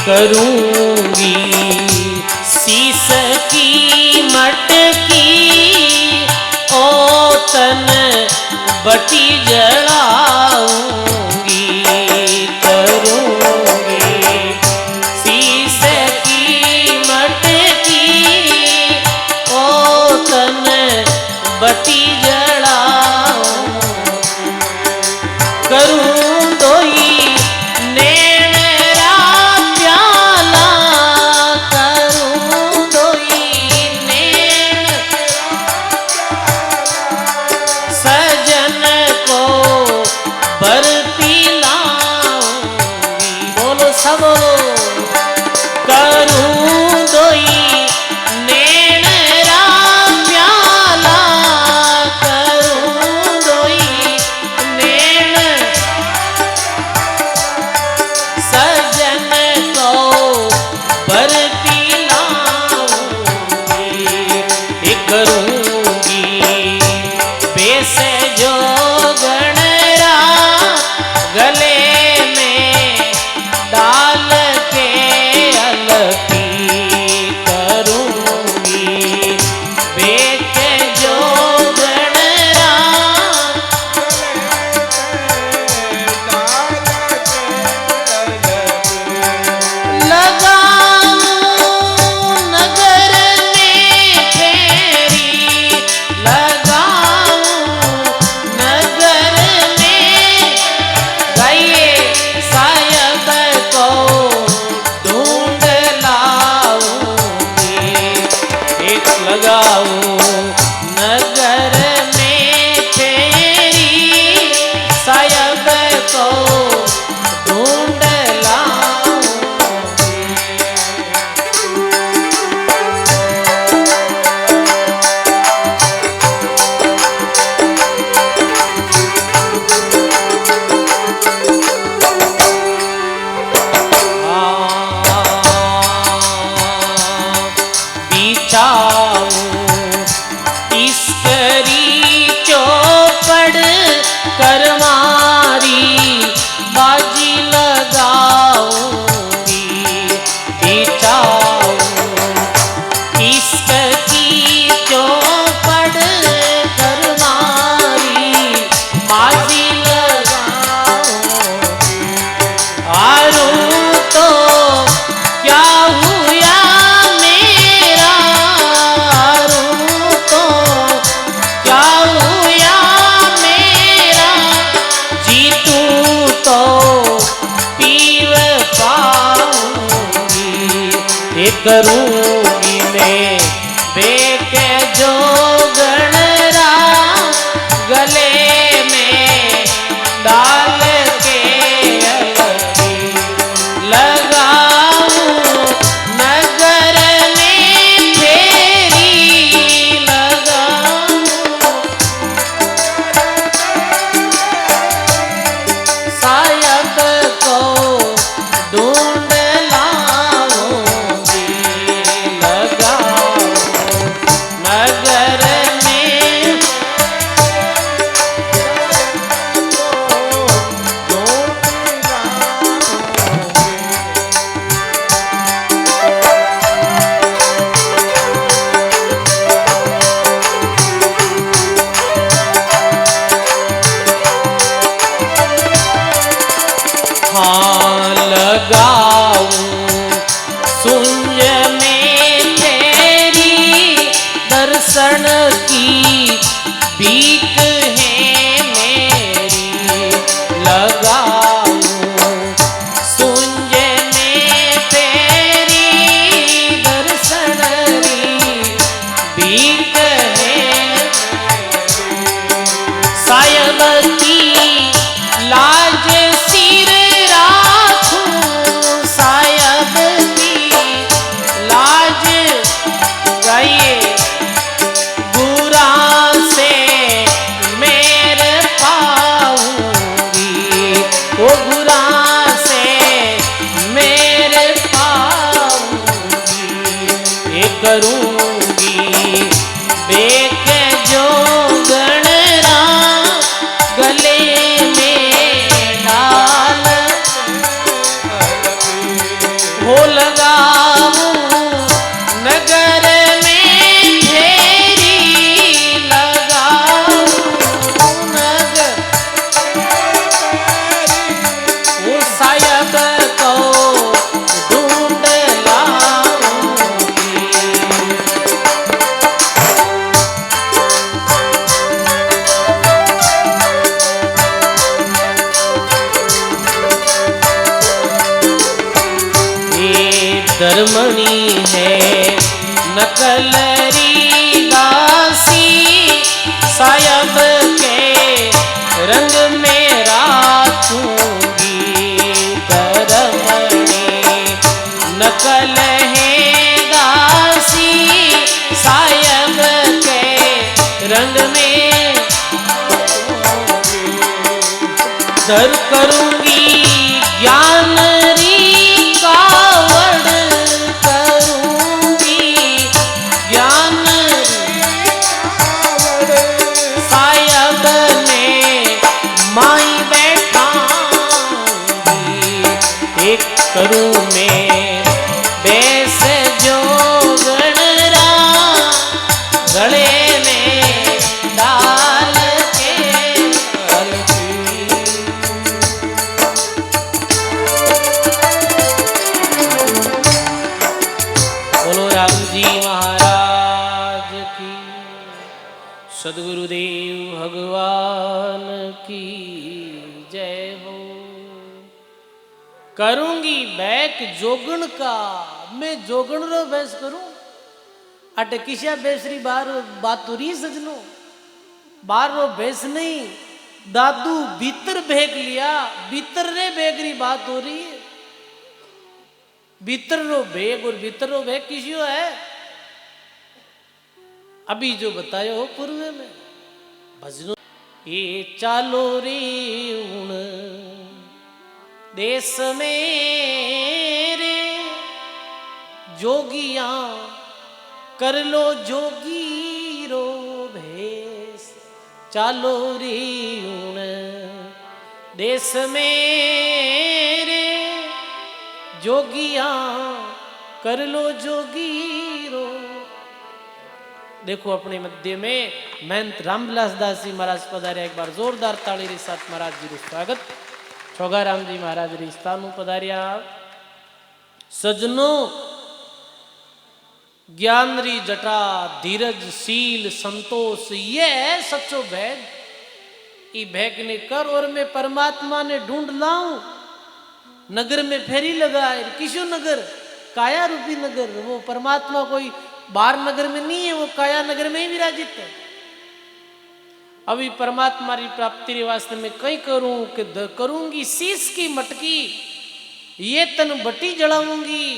करूंगी शीश की मटकी ओतन बटी जलाऊंगी, करूंगी शीश की मटकी ओतन बटी जलाऊं, करूं दोई करूंगी करूंगी मैं बेके जोगण राम गले में डाल के अलगी लगाऊं नगर में फेरी लगाऊं सायब को ढूंढ लाऊंगी लगाऊं नगर में हाँ लगाऊं सुंज में तेरी दर्शन की भीख है मेरी लगाऊं सुंज में तेरी दर्शन की भीख है सायब की लाज सिर राखूं सायब की लाज गाइए बुरा से मेरे पाऊंगी वो बुरा से मेरे पाऊंगी ये करूंगी बेक जो गणरा गले में डाल हो लगाऊं नगर में फेरी लगाऊं नगर वो सायब को ढूंढ लाऊंगी धर्मणी है नकलरी दासी सायब के रंग में राखूंगी धर्मणी नकल है दासी सायब के रंग में धर करूंगी ज्ञान री कावड़ करूंगी ज्ञान सायब में माई बैठाऊंगी एक करूं मैं बेस जो गणरा गले में डाल के अलगी बोलो राम जी महाराज की सद्गुरुदेव भगवान की जय हो। करूंगी बैक जोगण का मैं जोगण रो बैस करूं अटे किसिया बेसरी बार बातुरी सजनो बार रो बैस नहीं दादू भीतर भेग लिया भीतर रे बेगरी बात हो रही है भीतर रो भेग और भीतर रो भेग किसियो है अभी जो बतायो हो पूर्व में भजनो ये चालो रे उन देश में रे जोगिया कर लो जोगी रो भेस चालो रे उन देश में रे जोगिया कर लो जोगी रो। देखो अपने मध्य में महंत रामविलास दास जी महाराज पधार्या एक बार जोरदार ताली के साथ महाराज जी रू स्वागत छोगाराम जी महाराज री स्थानु पधार्या सजनो ज्ञान री जटा धीरज शील संतोष ये है सच्चो भेद ई भेग ने कर और मैं परमात्मा ने ढूंढ लाऊं नगर में फेरी लगाए किसो नगर काया रूपी नगर, वो परमात्मा कोई बाहर नगर में नहीं है, वो काया नगर में ही विराजित है। अभी परमात्मा की प्राप्ति वास्ते में कई करूं कि करूंगी शीश की मटकी, ये तन बटी जलाऊंगी,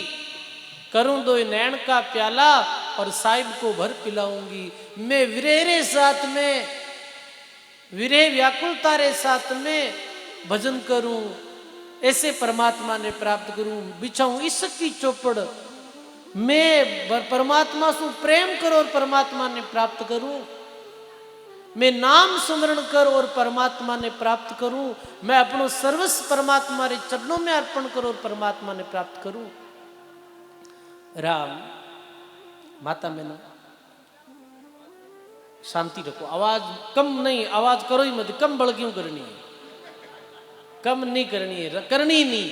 करूं दो नैन का प्याला और साहिब को भर पिलाऊंगी। मैं विरह साथ में, विरह व्याकुलता रे साथ में भजन करूं, ऐसे परमात्मा ने प्राप्त करूं। बिछाऊं इसकी चौपड़, मैं परमात्मा से प्रेम करो और परमात्मा ने प्राप्त करूं। मैं नाम स्मरण कर और परमात्मा ने प्राप्त करूं। मैं अपनो सर्वस्व परमात्मा रे चरणों में अर्पण करो और परमात्मा ने प्राप्त करूं। राम माता में ना शांति रखो, आवाज कम नहीं, आवाज करो ही मत, कम बड़ क्यों करनी है, कम नहीं करनी है, करनी नहीं,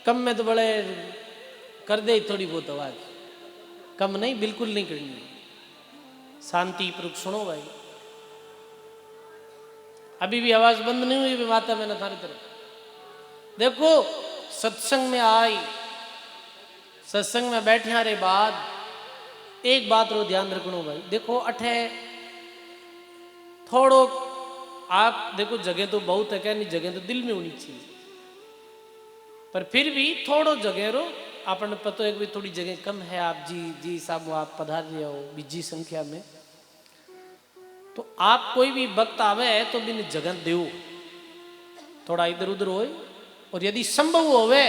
कम में तो बड़े कर दे थोड़ी बहुत आवाज, कम नहीं, बिल्कुल नहीं करनी है। शांति पूर्वक सुनो भाई, अभी भी आवाज बंद नहीं हुई माता में ना थारी तरफ। देखो सत्संग में आई, सत्संग में बैठने रे बाद एक बात रो ध्यान रखनो भाई। देखो अठे थोड़ो आप देखो, जगह तो बहुत है, क्या नहीं, जगह तो दिल में होनी चाहिए, पर फिर भी थोड़ो जगह रो आपने पता है कि थोड़ी जगह कम है, आप जी साहब आप पधार रहे हो बीजी संख्या में, तो आप कोई भी वक्त आवे तो बिन जगह दो, थोड़ा इधर उधर हो, और यदि संभव होवे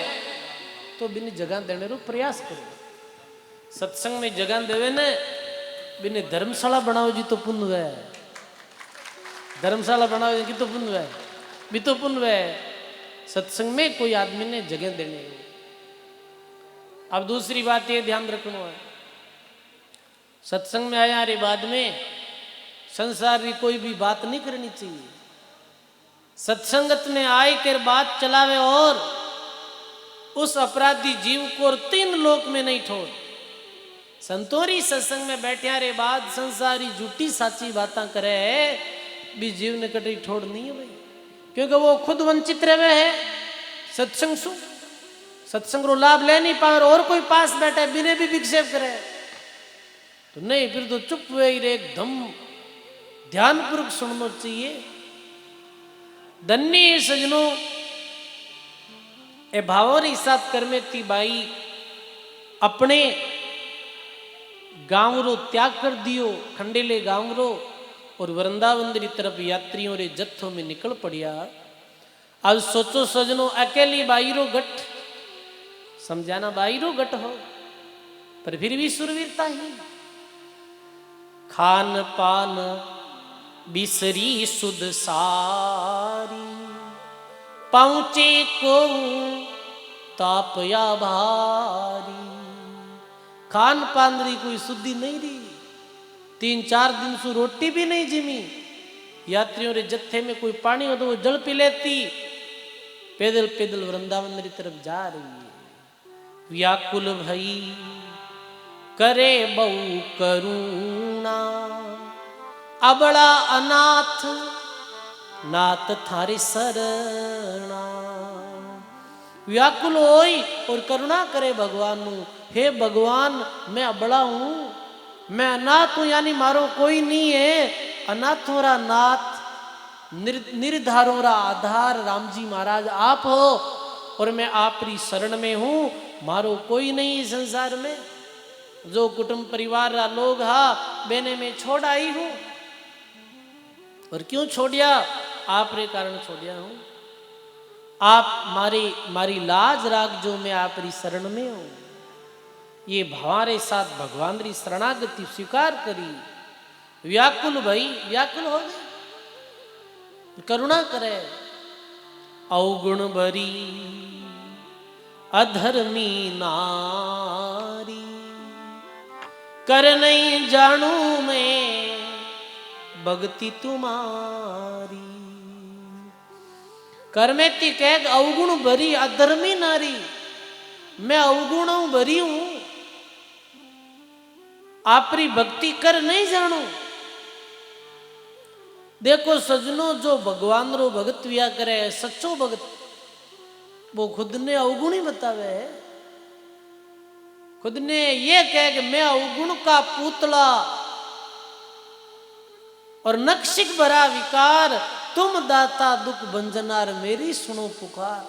तो बिन जगह देने रो प्रयास करो। सत्संग में जगह देवे ने बिन धर्मशाला बनाओ जी तो पुण्य है, धर्मशाला बनाओ जी तो पुण्य है, भी तो पुण्य है। सत्संग में कोई आदमी ने जगह देने। अब दूसरी बात ये ध्यान रखना है, सत्संग में आया रे बाद में संसार की कोई भी बात नहीं करनी चाहिए। सत्संगत में आए कर बात चलावे और उस अपराधी जीव को और 3 लोक में नहीं छोड़। संतोरी सत्संग में बैठा रे बाद संसारी झूठी साची बातें करे भी जीव ने कटी छोड़ नहीं है भाई, क्योंकि वो खुद वंचित रहे है सत्संग सु, सत्संग रो लाभ ले नहीं पाए और कोई पास बैठे बिने भी विक्षेप करे तो नहीं, फिर तो चुप हुए एकदम ध्यानपूर्वक सुनना चाहिए। धन्य सजनों ए भावों साथ करमे ती बाई अपने गांव रो त्याग कर दियो, खंडेले गांव रो, और वृंदावन की तरफ यात्रियों रे जत्थों में निकल पड़िया। आज सोचो सजनों, अकेली बाई रो गठ, समझाना बाई रो गठ हो, पर फिर भी सुरवीरता ही। खान पान बिसरी सुध सारी, पहुंचे को तापया भारी। खान पान री कोई शुद्धि नहीं रही, 3-4 दिन से रोटी भी नहीं जिमी। यात्रियों रे जत्थे में कोई पानी हो तो वो जल पी लेती, पैदल पैदल वृंदावन की तरफ जा रही है। व्याकुल भई करे बहु करुणा, अबड़ा अनाथ नाथ थारे शरणा। व्याकुल होई और करुणा करे भगवान नु, हे भगवान मैं अबड़ा हूं, मैं अनाथ हूं, यानी मारो कोई नहीं है। अनाथों रा नाथ, निर्धारों रा आधार राम जी महाराज आप हो, और मैं आप री शरण में हूं, मारो कोई नहीं संसार में। जो कुटुंब परिवार रा लोग हा बेने में छोड़ आई हूं, और क्यों छोड़िया, आप रे कारण छोड़िया हूं। आप मारी लाज राख जो मैं आप री शरण में हूं। ये भावारे साथ भगवान री शरणागति स्वीकार करी। व्याकुल भई, व्याकुल हो गए, करुणा करे। अवगुण भरी अधर्मी नारी, कर नहीं जानू मैं भक्ति तुम्हारी। करमेती कह अवगुण भरी अधर्मी नारी, मैं अवगुणों भरी हूं, आपरी भक्ति कर नहीं जानू। देखो सजनों, जो भगवान रो भगत विया करे सच्चो भगत, वो खुद ने अवगुणी बतावे है। खुद ने ये कह कि मैं अवगुण का पुतला और नक्शिक भरा विकार, तुम दाता दुख भंजनार मेरी सुनो पुकार।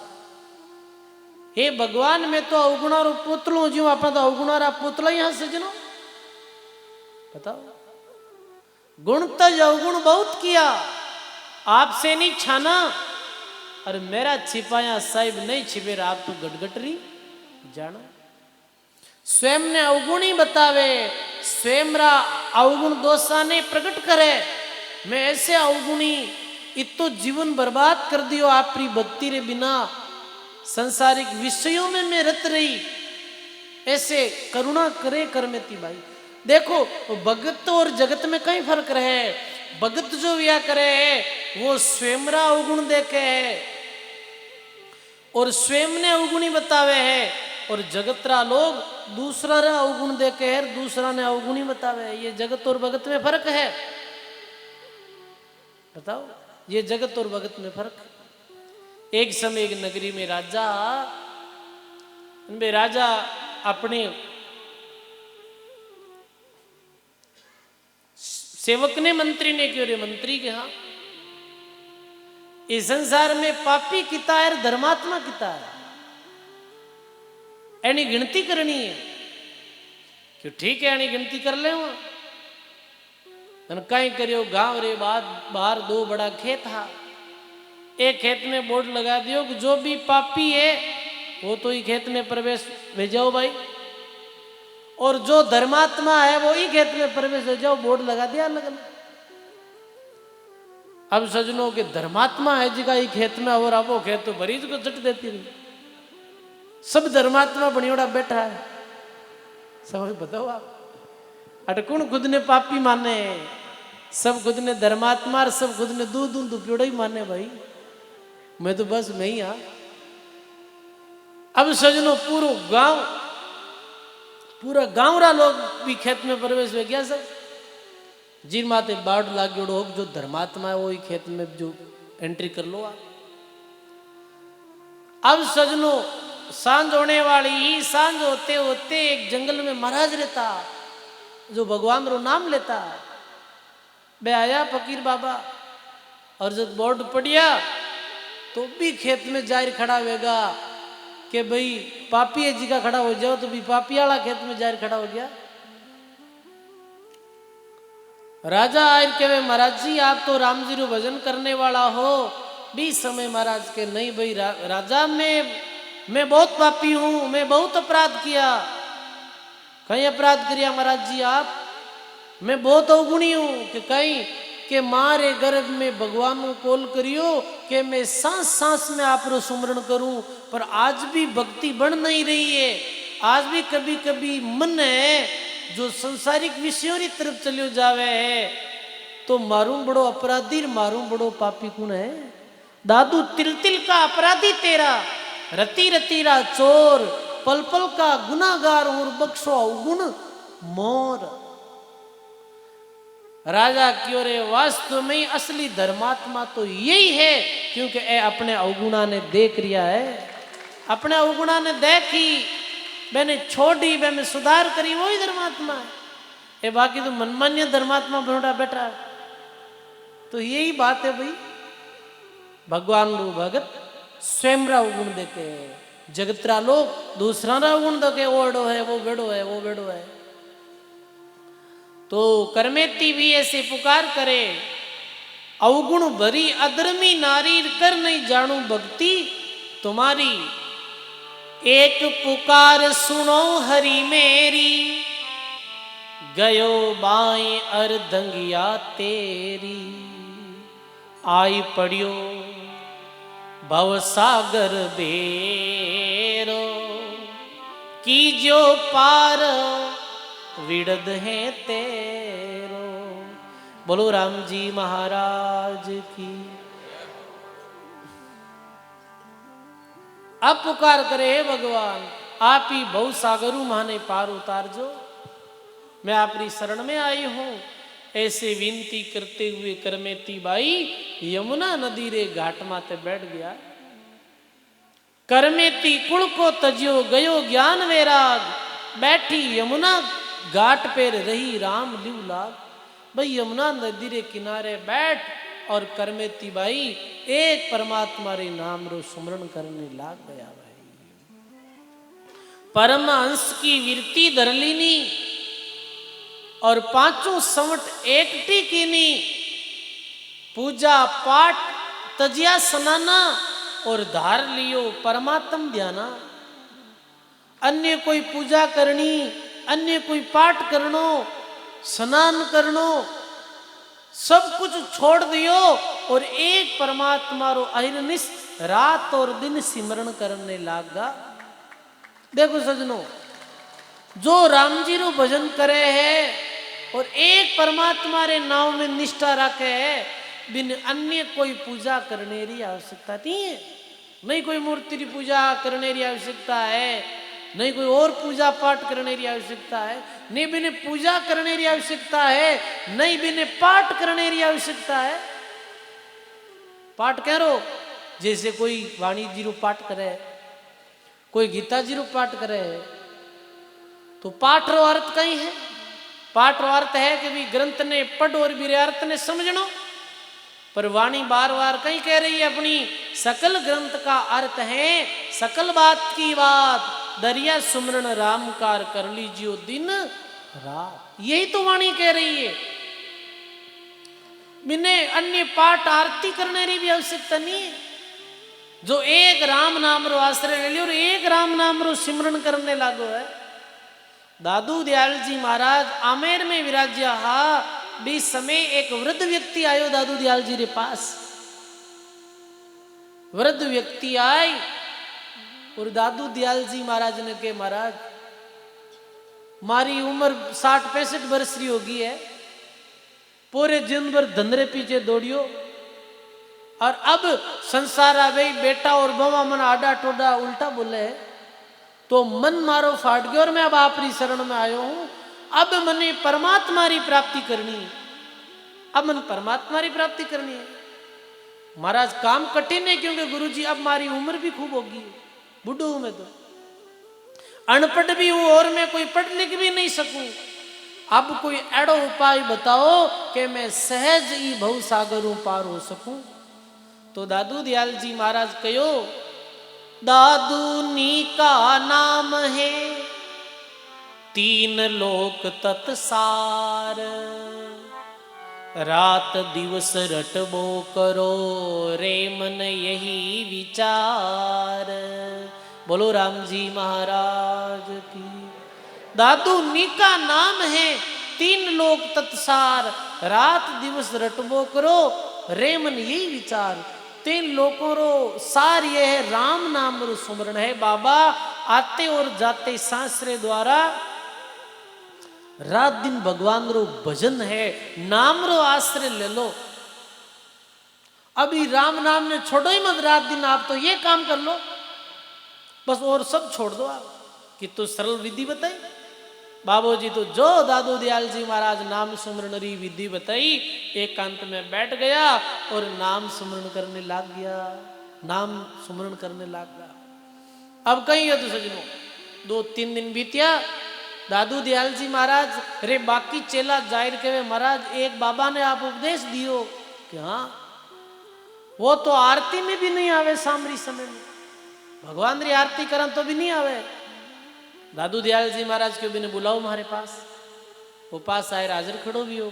हे भगवान, मैं तो अवगुणा रो पुतलो जीव, अपना तो अवगुणा रा पुतला यहां सजनो। बताओ, गुण तज अवगुण बहुत किया, आपसे नहीं छाना, और मेरा छिपाया साहिब नहीं छिपे, आप तो गटगटरी जानो। स्वयं ने अवगुण ही बतावे, स्वयं रा अवगुण दोषा ने प्रकट करे। मैं ऐसे अवगुणी इतो जीवन बर्बाद कर दियो आपरी भक्ति रे बिना, संसारिक विषयों में मैं रत रही, ऐसे करुणा करे करमेती भाई। देखो, भगत और जगत में कई फर्क रहे। भगत जो विया करे है वो स्वयं रा अवगुण देखे है और स्वयं ने अवगुणी बतावे है, और जगतरा लोग दूसरा रा अवगुण देखे है, दूसरा ने अवगुणी बतावे है। ये जगत और भगत में फर्क है। बताओ, ये जगत और भगत में फर्क है। एक समय एक नगरी में राजा अपने सेवक ने मंत्री ने क्यों रे मंत्री के, हाँ इस संसार में पापी किता है, धर्मात्मा किता है, एनी गिनती करनी है। क्यों ठीक है, एनी गिनती कर ले। कहीं करियो गांव रे बाहर दो बड़ा खेत था। एक खेत में बोर्ड लगा दियो कि जो भी पापी है वो तो ही खेत में प्रवेश भेजाओ भाई, और जो धर्मात्मा है वो ही खेत में प्रवेश भेजाओ। बोर्ड लगा दिया अलग अलग। अब सजनों के धर्मात्मा है जिका ही खेत में, और अब वो खेत तो मरीज को चट देती रही। सब धर्मात्मा बनियोड़ा बैठा है, समझ बताओ आप। अटकुण खुद ने पापी माने, सब खुद ने धर्मात्मा, और सब खुद ने दूध दुपियोड़ा ही माने भाई। मैं तो बस मैं ही। हाँ, अब सजनों पूरा गांव रा लोग भी खेत में प्रवेश हो गया। सब जिन माते बाढ़ लागेड़ो हो, जो धर्मात्मा है वो ही खेत में जो एंट्री कर लो आप। अब सजनों सांझ होने वाली ही, सांझ होते होते एक जंगल में महाराज रहता जो भगवान रो नाम लेता। बे आया फकीर बाबा, और जब बोर्ड पड़िया तो भी खेत में जाहिर खड़ा होगा कि भाई पापी है जी का खड़ा हो जाओ, तो भी पापी वाला खेत में जाहिर खड़ा हो गया। राजा आयर के वे महाराज जी आप तो राम जी रो भजन करने वाला हो। भी समय महाराज के नहीं भाई राजा, मैं बहुत पापी हूं, मैं बहुत अपराध किया। कहीं अपराध किया महाराज जी आप? मैं बहुत अवगुणी हूं कि कहीं के मारे गर्भ में भगवान को कॉल करियो कि मैं सांस सांस में आप रो सुमरण करूं, पर आज भी भक्ति बढ़ नहीं रही है। आज भी कभी कभी मन है जो संसारिक विषयों की तरफ चलियो जावे है। तो मारूं बड़ो अपराधी, मारूं बड़ो पापी कौन है? दादू तिल तिल का अपराधी तेरा, रति रति रा चोर, पल पल का गुनाहगार और बख्शो अवगुण मोर। राजा क्यों रे, वास्तव में असली धर्मात्मा तो यही है, क्योंकि ए अपने अवगुणा ने देख रिया है, अपने अवगुणा ने देखी, मैंने छोड़ी, मैं सुधार करी, वही धर्मात्मा है। ये बाकी तो मनमान्य धर्मात्मा बनोड़ा बैठा है। तो यही बात है भाई, भगवान रो भगत स्वयं रा अवगुण देते हैं, जगतरा लोग दूसरा रा अवगुण देते, वो बड़ो है, वो बेड़ो है, वो बेड़ो है। तो करमेती भी ऐसे पुकार करे, अवगुण भरी अधर्मी नारी कर नहीं जानू भक्ति तुम्हारी। एक पुकार सुनो हरि मेरी, गयो बाएं अर्धंगिया तेरी। आई पड़ियो भवसागर बेरो, कीजो पार विड़द है तेरो। बोलो राम जी महाराज की। अब पुकार करे, हे भगवान आप ही बहु सागरु माने पार उतार जो, मैं आपकी शरण में आई हूं। ऐसे विनती करते हुए करमेती बाई यमुना नदी रे घाट माते बैठ गया। करमेती कुल को तजियो गयो ज्ञान वैराग, बैठी यमुना घाट पे रही राम लिव लाग। भाई यमुना नदी रे किनारे बैठ और करमेती बाई एक परमात्मा रे नाम रो सुमरण करने लाग गया भाई। परमहंस की विरती धरलीनी और पांचों संवट एकटी कीनी, पूजा पाठ तजिया सनाना और धार लियो परमात्म ध्याना। अन्य कोई पूजा करनी, अन्य कोई पाठ करनो, स्नान करनो, सब कुछ छोड़ दियो और एक परमात्मा रो अहिर्निश रात और दिन सिमरण करने लागा। देखो सजनों, जो राम जी रो भजन करे है और एक परमात्मा रे नाम में निष्ठा रखे है, बिन अन्य कोई पूजा करने की आवश्यकता नहीं है। नहीं कोई मूर्ति की पूजा करने की आवश्यकता है, नहीं कोई और पूजा पाठ करने की आवश्यकता है, नहीं बिन पूजा करने की आवश्यकता है, नहीं बिन पाठ करने की आवश्यकता है। पाठ कह रो जैसे कोई वाणी जी रो पाठ करे, कोई गीता जी रो पाठ करे, तो पाठ रो अर्थ कहीं है। पाठ रो अर्थ है कि भी ग्रंथ ने पढ़ और भी अर्थ ने समझनो। पर वाणी बार बार कहीं कह रही है अपनी, सकल ग्रंथ का अर्थ है सकल बात की बात, दरिया सुमरण रामकार कर लीजियो दिन रात। यही तो वाणी कह रही है। बिने अन्य पाठ आरती करने की भी आवश्यकता नहीं है। जो एक राम नाम रो आश्रय ले लियो और एक राम नाम रो सिमरण करने लागो है। दादू दयाल जी महाराज आमेर में विराज्या हा, भी समय एक वृद्ध व्यक्ति आयो दादू दयाल जी रे पास। वृद्ध व्यक्ति आए और दादू दयाल जी महाराज ने के, महाराज मारी उम्र 60-65 वर्ष की होगी है, पूरे दिन भर धंधरे पीछे दौड़ियो और अब संसार आ गई बेटा और बवा मन आडा टोडा उल्टा बोले है, तो मन मारो फाट गयो और मैं अब आपरी शरण में आयो हूं। अब मने परमात्मा री प्राप्ति करनी है, अब मन परमात्मा री प्राप्ति करनी है। महाराज काम कठिन है क्योंकि गुरुजी अब मारी उम्र भी खूब होगी, बुढ़ो हूं मैं तो, अनपढ़ भी हूं और मैं कोई पढ़ लिख भी नहीं सकूं। अब कोई एड़ो उपाय बताओ कि मैं सहज ही भव सागर पार हो सकूं। तो दादू दयाल जी महाराज कहो, दादू नी का नाम है 3 लोक तत्सार, रात दिवस रटबो करो रे मन यही विचार। बोलो राम जी महाराज की। दादू नी का नाम है 3 लोक तत्सार, रात दिवस रटबो करो रे मन यही विचार। 3 लोकों रो सार ये है राम नाम रो सुमरण है। बाबा आते और जाते सांसरे द्वारा रात दिन भगवान रो भजन है, नाम रो आश्रय ले लो। अभी राम नाम ने छोड़ो ही मत, रात दिन आप तो ये काम कर लो बस, और सब छोड़ दो आप। कि तो सरल विधि बताई बाबू जी, तो जो दादू दयाल जी महाराज नाम सुमरण री विधि बताई, एकांत में बैठ गया और नाम सुमरण करने लग गया, नाम सुमरण करने लग गया। अब कहीं है तो सजनों 2-3 दिन बीतिया, दादू दयाल जी महाराज रे बाकी चेला जाहिर के महाराज एक बाबा ने आप उपदेश दियो कि हाँ वो तो आरती में भी नहीं आवे, सामरी समय में भगवान री आरती करन तो भी नहीं आवे। दादू दयाल जी महाराज के बिने बुलाओ हमारे पास। वो पास आए, हाजिर खड़ो भी हो।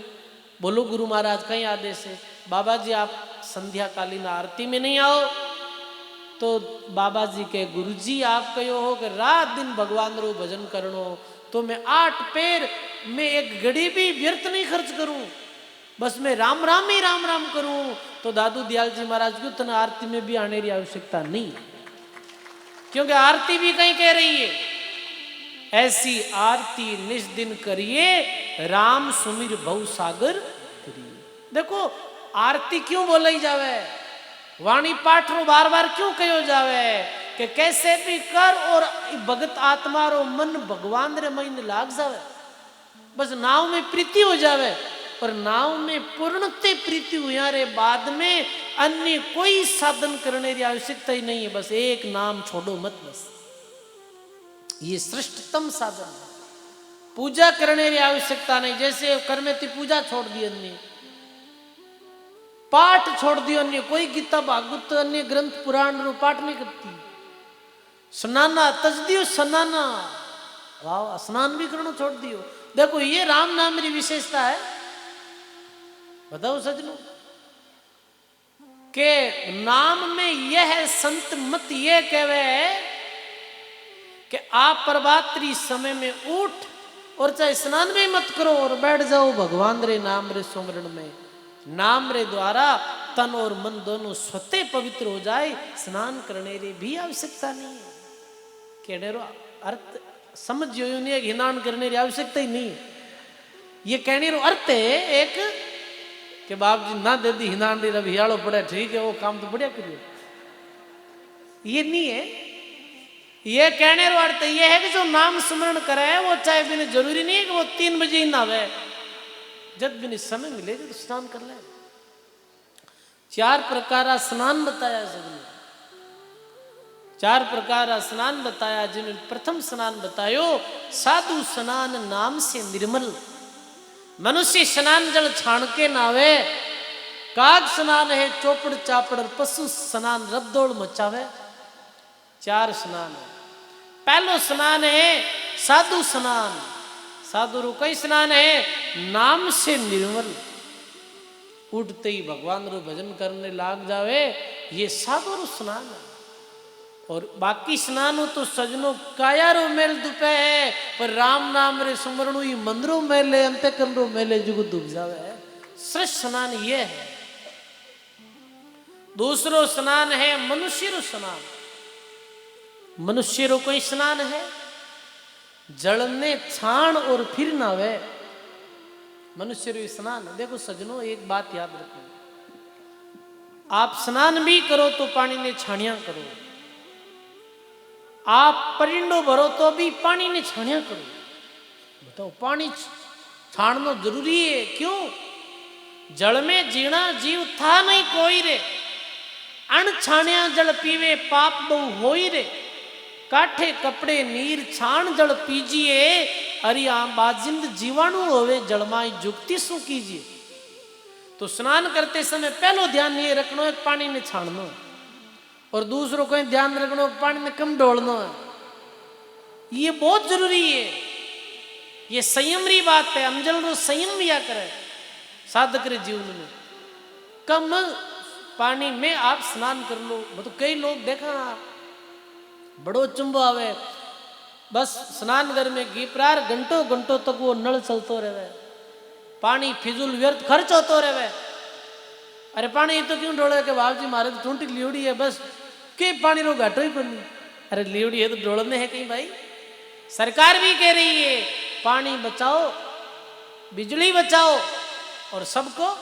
बोलो गुरु महाराज कहीं आदेश है। बाबा जी आप संध्या कालीन आरती में नहीं आओ। तो बाबा जी के गुरु जी आप कहो हो कि रात दिन भगवान रो भजन करनो, तो मैं 8 पैर में एक घड़ी भी व्यर्थ नहीं खर्च करूं, बस मैं राम राम ही राम राम करूं। तो दादू दयाल जी महाराज को तना आरती में भी आने की आवश्यकता नहीं, क्योंकि आरती भी कहीं कह रही है ऐसी आरती निज दिन करिए, राम सुमिर भव सागर करिए। देखो आरती क्यों बोलाई जावे, वाणी पाठ रो बार बार क्यों कहो जावे कि कैसे भी कर और भगत आत्मा रो मन भगवान रे मन लाग जावे, बस नाव में प्रीति हो जावे। और नाव में पूर्णते प्रीति हुआ रे बाद में अन्य कोई साधन करने की आवश्यकता ही नहीं है, बस एक नाम छोड़ो मत, बस ये श्रेष्ठतम साधन है। पूजा करने की आवश्यकता नहीं। जैसे कर में ती पूजा छोड़ दी अन्य, पाठ छोड़ दियो अन्य, कोई गीता भागवत अन्य ग्रंथ पुराण रो पाठ नहीं करती। स्नाना तज दियो स्नाना, वाह स्नान भी करना छोड़ दियो। देखो ये राम नाम की विशेषता है। बताओ सजनों के नाम में यह संत मत ये कहवे कि आप प्रभात्री समय में उठ और चाहे स्नान भी मत करो और बैठ जाओ भगवान रे नाम रे सुमरण में। नाम रे द्वारा तन और मन दोनों स्वतः पवित्र हो जाए, स्नान करने रे भी आवश्यकता नहीं है। कहने रो अर्थ समझ जो नहीं है, हिनान करने की आवश्यकता ही नहीं है। ये कहने रो अर्थ है एक कि बाप जी ना दे दी हिनान री रवियाड़ो पड़े, ठीक है वो काम तो बढ़िया करियो, ये नहीं है। ये कहने रो अर्थ ये है कि जो नाम स्मरण करे वो चाहे बिना जरूरी नहीं है कि वो 3 बजे ही नहावे, जब बिना समय मिले तो स्नान कर ले। 4 प्रकार का स्नान बताया सबने, 4 प्रकार का स्नान बताया। जिन्हें प्रथम स्नान बतायो साधु स्नान नाम से निर्मल। मनुष्य स्नान जल छाण के नावे, काग स्नान है चौपड़ चापड़, पशु स्नान रबदौड़ मचावे। 4 स्नान है। पहलो स्नान है साधु स्नान। साधु रू कई स्नान है नाम से निर्मल। उठते ही भगवान रो भजन करने लाग जावे, ये साधु रू स्नान है। और बाकी स्नान हो तो सजनो काया रो मेल दुपे है, पर राम नाम रे सुमरणु ही मंदिरों मेले अंतकरण रो मेले जुग डूब जावे है। श्रेष्ठ स्नान ये है। दूसरो स्नान है मनुष्य रो स्नान। मनुष्य रो कोई स्नान है जलने छाण और फिर नावे, मनुष्य रो स्नान। देखो सजनो एक बात याद रखो, आप स्नान भी करो तो पानी ने छानिया करो, आप परिंडो भरो तो भी पानी ने छानिया करो। बताओ पानी छाणना जरूरी है, क्यों? जल में जीना जीव था नहीं कोई रे, अण छानिया जल पीवे पाप बहु होई रे। काठे कपड़े नीर छाण जल पीजिए, अरे बाजिंद जीवाणु होवे जलमाई जुक्ति सु कीजिए। तो स्नान करते समय पहलो ध्यान ये रखना है पानी ने छाणना, और दूसरों को ध्यान रखना पानी में कम डोलना है। ये बहुत जरूरी है, ये संयम री बात है। अमजल रो संयम या करे साधक रे जीवन में, कम पानी में आप स्नान कर लो। मतलब कई लोग देखा बड़ो चुंबो आवे, बस स्नान घर में गीपरार घंटों घंटों तक वो नल चलतो रहे, पानी फिजूल व्यर्थ खर्च होतो रहे। अरे पानी तो क्यों डोले के बाबू जी मारे तो टूटी लियोड़ी है, बस के पानी रो घाटो ही कोनी। अरे लियोड़ी है तो डोलने है कहीं भाई। सरकार भी कह रही है पानी बचाओ, बिजली बचाओ और सबको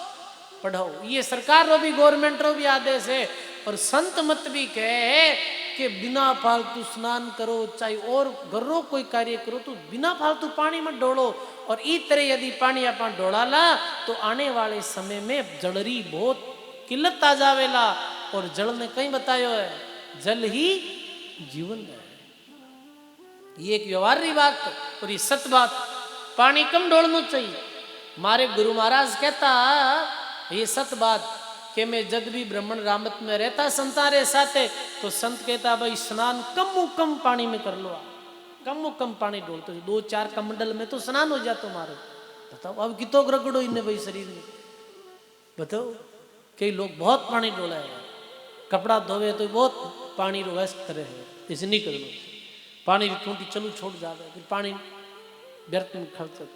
पढ़ाओ। ये सरकार रो भी गवर्नमेंट रो भी आदेश है। और संत मत भी कहे कि बिना फालतू स्नान करो, चाहे और घर रो कोई कार्य करो तो बिना फालतू पानी मत डोलो। और इस तरह यदि पानी अपन डोलाला तो आने वाले समय में जलरी बहुत किल्लत आ जावेला। और जल ने कहीं बतायो है जल ही जीवन है, ये एक व्यवहार की बात और ये सत्य बात। पानी कम डोलना चाहिए। मारे गुरु महाराज कहता ये सत्य बात कि मैं जब भी ब्राह्मण रामत में रहता संतारे साथे, तो संत कहता भाई स्नान कम पानी में कर लो, कम पानी डोलते 2-4 कमंडल में तो स्नान हो जाता मारो। बताओ अब कितो रगड़ो इन्हें भाई शरीर में। बताओ कई लोग बहुत पानी डोला है, कपड़ा धोवे तो बहुत पानी रो वेस्ट करे है, इसे नहीं करना। पानी की टूटी चलू छोड़ जावे, फिर पानी व्यर्थ में खर्च।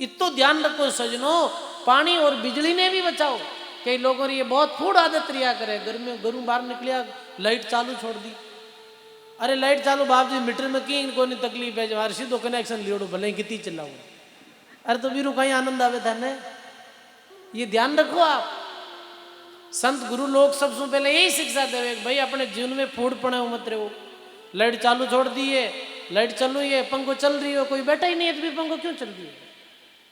इतो ध्यान रखो सजनों, पानी और बिजली ने भी बचाओ। कई लोगों ने ये बहुत फूड आदत रिया करे, घर में घरों बाहर निकलिया लाइट चालू छोड़ दी। अरे लाइट चालू बाप जी मीटर में की इनको नहीं तकलीफ है, जब सीधो कनेक्शन लियोड़ो भले कितनी चिल्लाओ। अरे तो वीरू कहीं आनंद आवे था ने, ये ध्यान रखो आप। संत गुरु लोग सबसे पहले यही शिक्षा देवे भाई अपने जीवन में फूड पड़े हो मत रहो। लाइट चालू छोड़ दी है, लाइट चल रही है, पंखो चल रही है, कोई बैठा ही नहीं है तो भी पंखो क्यों चल रही है?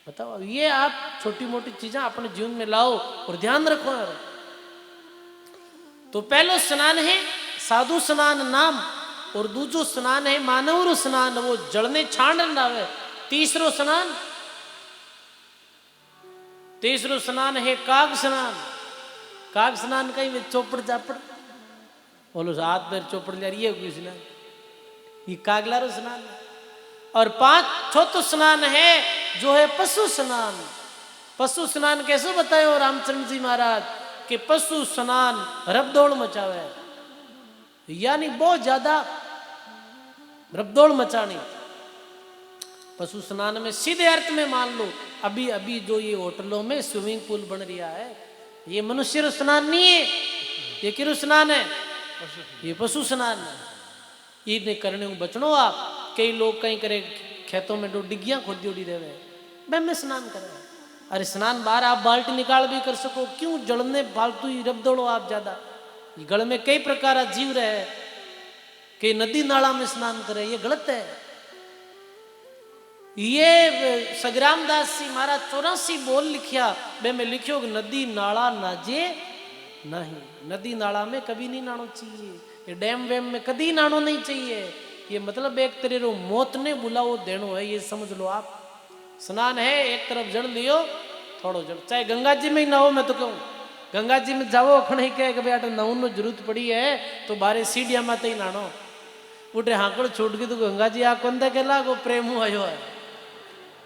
बताओ। ये आप छोटी मोटी चीजें अपने जीवन में लाओ और ध्यान रखो यार। तो पहलो स्नान है साधु स्नान नाम, और दूसरो स्नान है मानव स्नान, वो जलने छाण नावे। तीसरो स्नान है काग स्नान। काग स्नान कहीं में चौपड़ चापड़ बोलो हाथ पैर चौपड़ जा रही है कोई स्नान, ये कागलारो स्नान है। और चौथो स्नान है जो है पशु स्नान। पशु स्नान कैसे बतायो रामचंद्र जी महाराज कि पशु स्नान रबदौड़ मचावे, यानी बहुत ज्यादा रबदौड़ मचानी। पशु स्नान में सीधे अर्थ में मान लो अभी अभी जो ये होटलों में स्विमिंग पूल बन रहा है, ये मनुष्य स्नान नहीं है, ये किरु स्नान है, ये पशु स्नान है। ये नहीं करने को बचनो आप। कई लोग कहीं करे खेतों में डिग्गियां खोदी उड़ी रहे वे में स्नान करे। अरे स्नान बाहर आप बाल्टी निकाल भी कर सको, क्यों जड़ने फालतू ही रब दौड़ो आप ज्यादा। गल में कई प्रकार जीव रहे, कई नदी नाला में स्नान करे, ये गलत है। ये सग्राम दास जी महाराज 84 बोल लिखिया बे में लिखियो कि नदी नाला नाजे नहीं, नदी नाला में कभी नहीं नानो चाहिए, ये डैम वैम में कभी नानो नहीं चाहिए। ये मतलब एक तरह रो मौत ने बुलाओ देनो है, ये समझ लो आप। स्नान है एक तरफ जड़ लियो थोड़ो जड़, चाहे गंगा जी में ही नहो। मैं तो कहूँ गंगा जी में जाओ खड़े कहे कि बेटा नहाने जरूरत पड़ी है तो बारे सीढ़िया माते ही नानो उठे हाकड़ छूट गई तो गंगा जी आ कौन के लागो प्रेम आयो है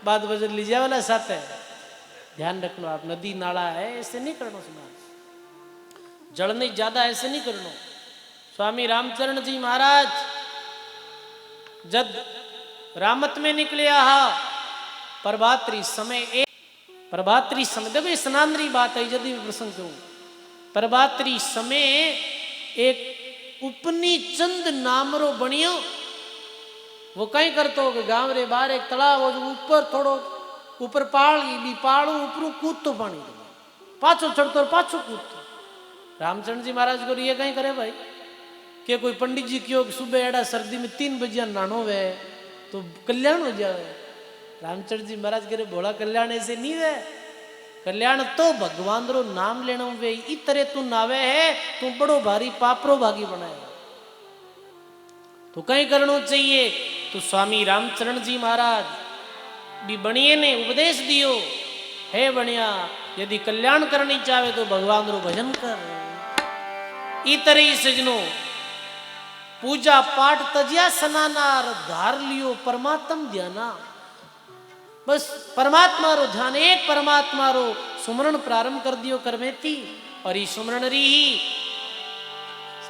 बाद बजर लीजिए वाला साथ है। ध्यान रखना आप, नदी नाला है ऐसे नहीं करना स्नान, जड़ नहीं ज्यादा ऐसे नहीं करना। स्वामी रामचरण जी महाराज जब रामत में निकले हा प्रभात्री समय प्रभात्री समय देखो स्नान री बात है यदि मैं प्रसंग कहूं। प्रभात्री समय एक उपनी चंद नामरो बनियो, वो कहीं करते हो कि गांव रे बाहर एक तालाब हो जो ऊपर थोड़ो ऊपर पहाड़ ऊपर कूद तो पानी पाछो चढ़तो और पाछो कूदतो। रामचंद्र जी महाराज को ये कहीं करे भाई कि कोई पंडित जी क्यों सुबह एड़ा सर्दी में 3 बजे नानो वे तो कल्याण हो जाए। रामचंद्र जी महाराज करे भोला कल्याण ऐसे नहीं वे, कल्याण तो भगवान रो नाम लेना वे। इस तरह तू नावे है तू बड़ो भारी पापरो भागी बनाए तो कहीं करना चाहिए। तो स्वामी रामचरण जी महाराज भी बनिए ने उपदेश दियो है बनिया यदि कल्याण करनी चाहे तो भगवान रो भजन कर। इस तरह सजनो पूजा पाठ तजिया सनानार धार लियो परमात्म ध्याना, बस परमात्मा रो ध्यान एक परमात्मा रो सुमरण प्रारंभ कर दियो करमेती। और ये सुमरण री ही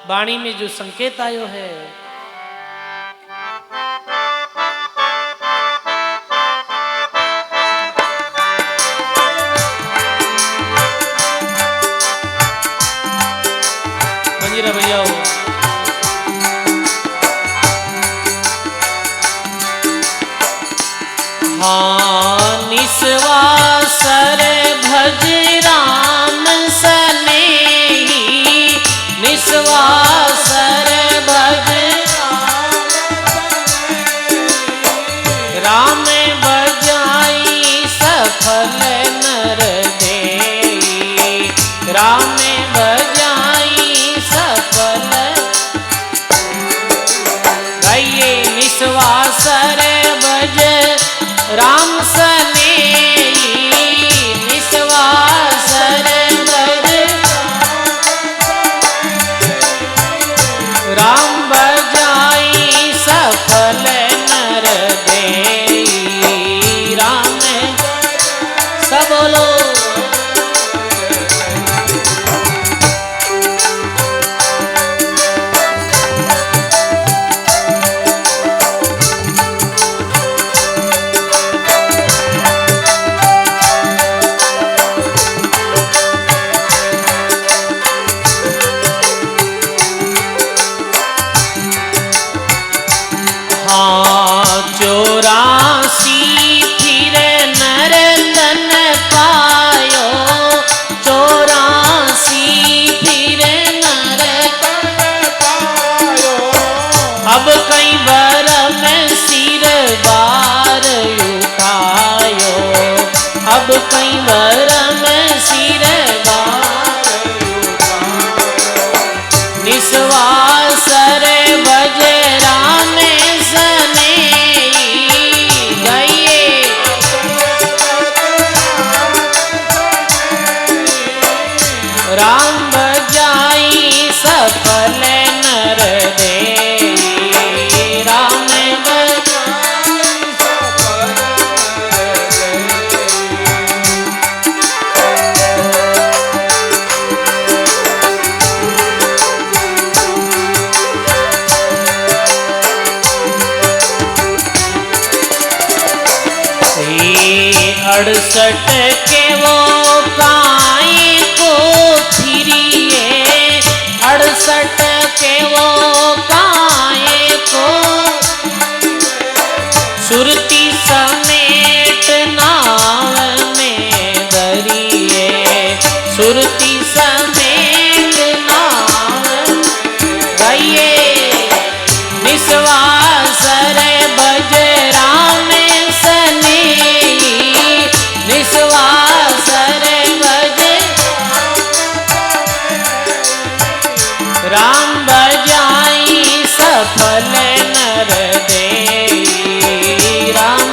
वाणी में जो संकेत आयो है मंजीरा भैया हो हाँ निस्वासर भज राम सनेही, निस्वासर भज राम बजाई सफल नर देई, राम बजाई सफल गाइए निस्वासर भज राम सनेही, निस्वासर भज राम बजाई सफल नर देई, राम सब बोलो कई बरम सिर निस्वासर भज राम सने 68 के वो काई को फिरिए, 68 के वो काए को सुरती समेत नाव में दरिए, सुरती समेत नाव गाइए। निस्वास रे बजरा में सने, निस्वास रे बज राम बजाई सफल नर दे, राम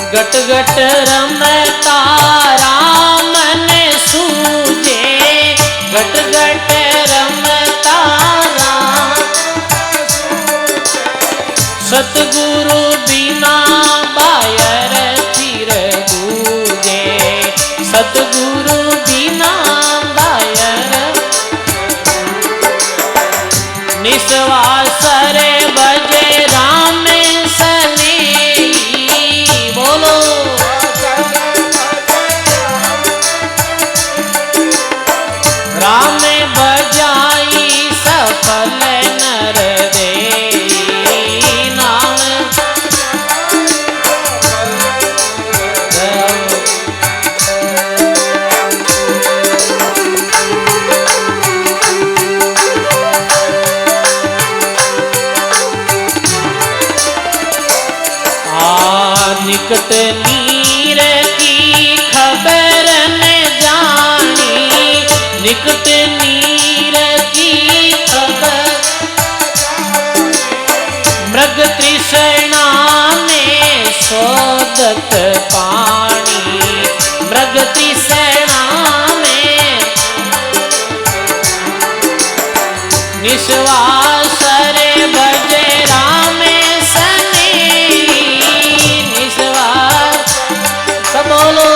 गट गट रमता राम ने सूझे, गट गट रमता राम, सतगुरु बिना बायर फिर गूंजे, सतगुरु बिना बायर निस्वास रे बजे राम सने, बोलो राम बजाई सफल नर दे, नाम निकट नीर की खबर न जानी, निकट नीर की खबर, मृग तृष्णा में शोधत पानी, मृग तृष्णा में निस्वास रे बजे राम सने, निस्वास सब बोलो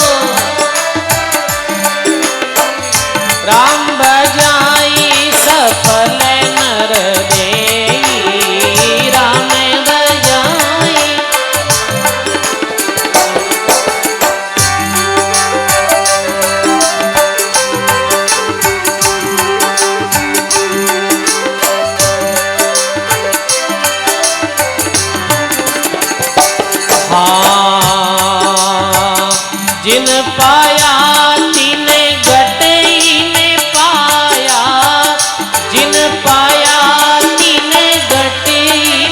राम बजाई सफल नर दे, राम बजाई जिन पाया तिन गट ने पाया, जिन पाया तिन गट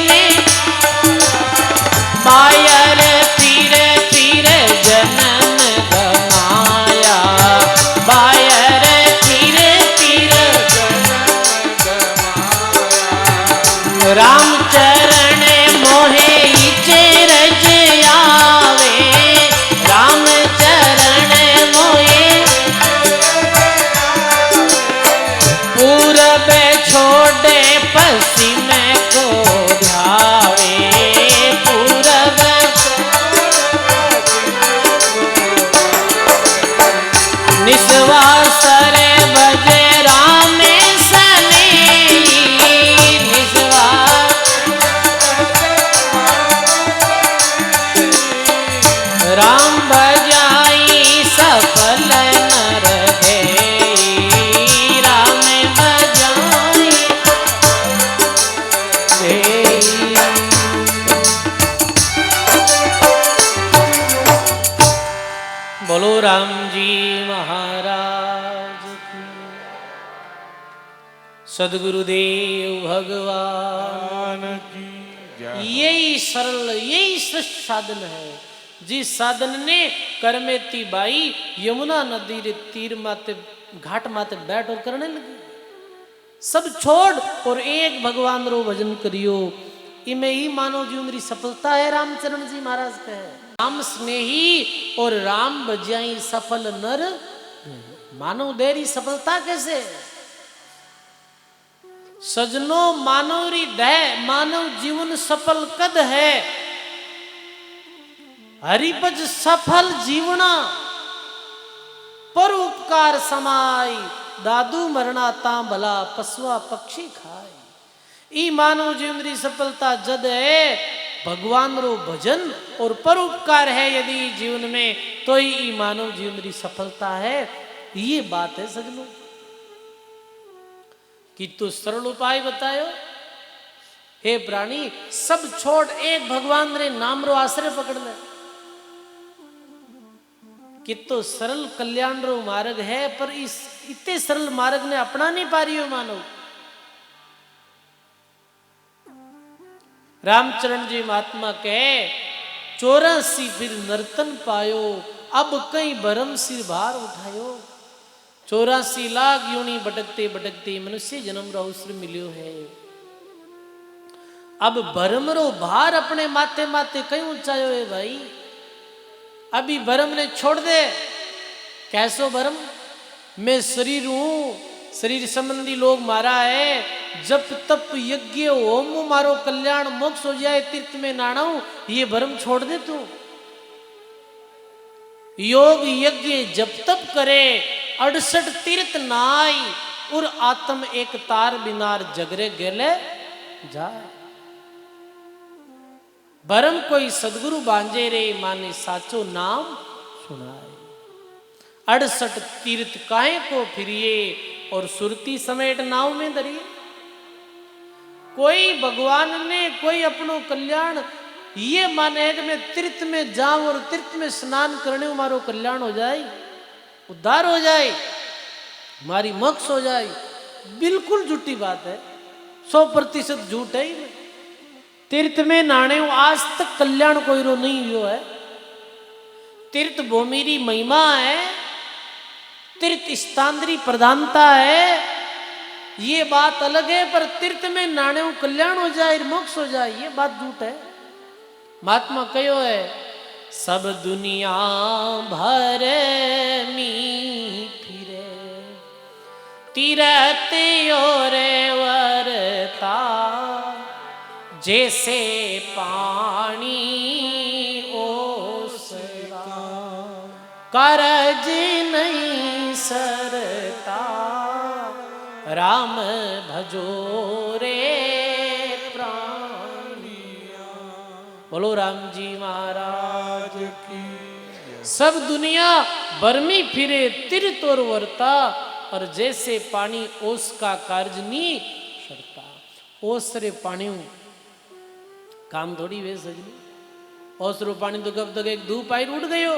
ने बायर फिर फिर जन्म गमाया, बायर फिर फिर जन्म गमाया। राम चरण मोहे रज आवे, राम चरण मोहे पूरब छोड़े पश्चिम को ध्यावे, पूरब निस्वास रे बजे राम सने, निस्वास राम बजाई सफल नर दे, राम बजाई दे। बोलो राम जी महाराज की, सदगुरुदेव भगवान की। यही सरल यही श्रेष्ठ साधन है, जिस साधन ने करमेती बाई यमुना नदी रे तीर माते घाट माते बैठ और करने लगी। सब छोड़ और एक भगवान रो भजन करियो, इमे ही मानव जीवन री सफलता है। रामचरण जी महाराज कहे राम स्नेही और राम बजाई सफल नर, मानव देरी सफलता कैसे? सजनो मानव री दह मानव जीवन सफल कद है। हरिपज सफल जीवना पर उपकार समाय। दादू मरना ता भला पशुआ पक्षी खाए। ई मानव जीवन री सफलता जद है भगवान रो भजन और परोपकार है यदि जीवन में, तो ही मानव जीवन री सफलता है। ये बात है सजनों। कि तो सरल उपाय बतायो। हे प्राणी, सब छोड़ एक भगवान रे नाम रो आश्रय पकड़ ले। कि तो सरल कल्याण रो मार्ग है, पर इस इतने सरल मार्ग ने अपना नहीं पा रही हो मानव। रामचरण जी महात्मा कहे 84 फिर नर्तन पायो, अब कई भरम सिर भार उठायो। 84 लाख योनि भटकते भटकते मनुष्य जन्म रो अवसर मिलियो है। अब भरम रो भार अपने माथे माथे कहीं ऊंचायो है भाई। अभी भरम ने छोड़ दे। कैसो भरम? मैं शरीर हूं, शरीर संबंधी लोग मारा है, जप तप यज्ञ होम मारो कल्याण मोक्ष हो जाए, तीर्थ में नाना हूं, ये भरम छोड़ दे तू। योग यज्ञ जप तप करे 68 तीर्थ नाई, और आत्म एक तार बिनार जगरे गेले जाए। भरम कोई सदगुरु बांझे रे, माने साचो नाम सुनाए। 68 तीर्थ काहे को फिरिए, और सुरती समेट नाव में धरिए। कोई भगवान ने कोई अपनो कल्याण ये माने है कि मैं तीर्थ में जाऊं और तीर्थ में स्नान करने मारो कल्याण हो जाए, उद्धार हो जाए, हमारी मोक्ष हो जाए। बिल्कुल झूठी बात है, 100% झूठ है। तीर्थ में नाने आज तक कल्याण कोई रो नहीं हुआ है। तीर्थ भूमि री महिमा है, तीर्थ स्थान प्रधानता है, ये बात अलग है। पर तीर्थ में नाने कल्याण हो जाए, मोक्ष हो जाए, ये बात झूठ है। महात्मा कहो है सब दुनिया भर मी फिरे, तीरथ और वरता, जैसे पानी ओसरा, कारज नहीं सरता, राम भजो रे प्राणिया। बोलो राम जी महाराज की। सब दुनिया बरमी फिरे तीर्थ और वर्ता, और जैसे पानी ओस का कार्य नहीं सरता। ओस रे पानी काम थोड़ी वे सजनी। ओस रो पानी तो कब तक एक धूप आई उड़ गयो।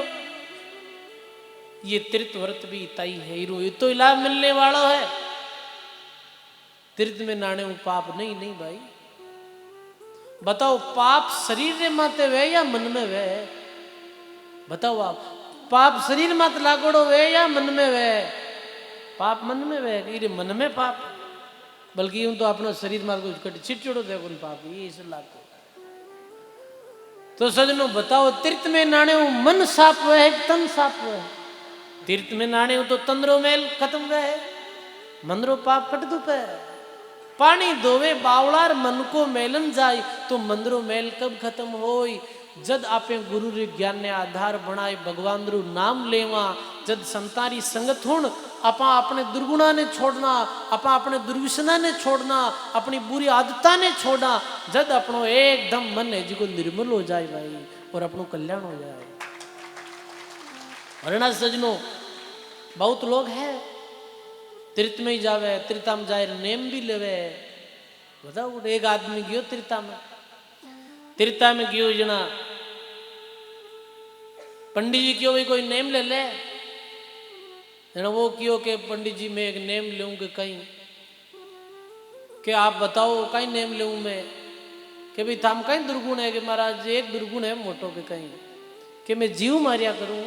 ये तीर्थ व्रत भी तय है, ये तो इलाज मिलने वाला है। तीर्थ में नाने पाप नहीं। नहीं भाई, बताओ पाप शरीर रे माते वे या मन में वे? बताओ आप, पाप शरीर मात लागोड़ो वे या मन में वे? पाप मन में वे, ये मन में पाप, बल्कि यूं तो अपना शरीर मात कुछ चिड़चिड़ो देखो पाप ये इस लागो। तो सजनों बताओ, तीर्थ में नाने मन साफ हुआ है, तन साफ हुआ है? तीर्थ में नाने तो तंद्रो मेल खत्म हुआ है, मंदरो पाप कट दुप है। पानी धोवे बावलार मन को मेलन जाय, तो मंदरो मेल कब खत्म होई? जद आपे गुरु रे ज्ञान ने आधार बनाए, भगवान रू नाम लेवा, जद संतारी संगत हुण, आपा अपने दुर्गुणा ने छोड़ना, आपा अपने दुर्विसना ने छोड़ना, अपनी बुरी आदता ने छोड़ना, जद अपनो एकदम मन है जिको निर्मल हो जाए भाई, और अपनो कल्याण हो जाए। वरना सजनो बहुत लोग हैं तीर्थ में ही जावे, तीर्था में जाए नेम भी लेवे। बताओ, एक आदमी गयो तीर्था में गयो जना, पंडित जी क्यों भाई कोई नेम ले ले, वो क्यों के पंडित जी मैं एक नेम लूं के कहीं, कि आप बताओ कहीं नेम लूं मैं, कि भाई थाम कहीं दुर्गुण है, कि महाराज एक दुर्गुण है मोटो के कहीं, कि मैं जीव मारिया करूं,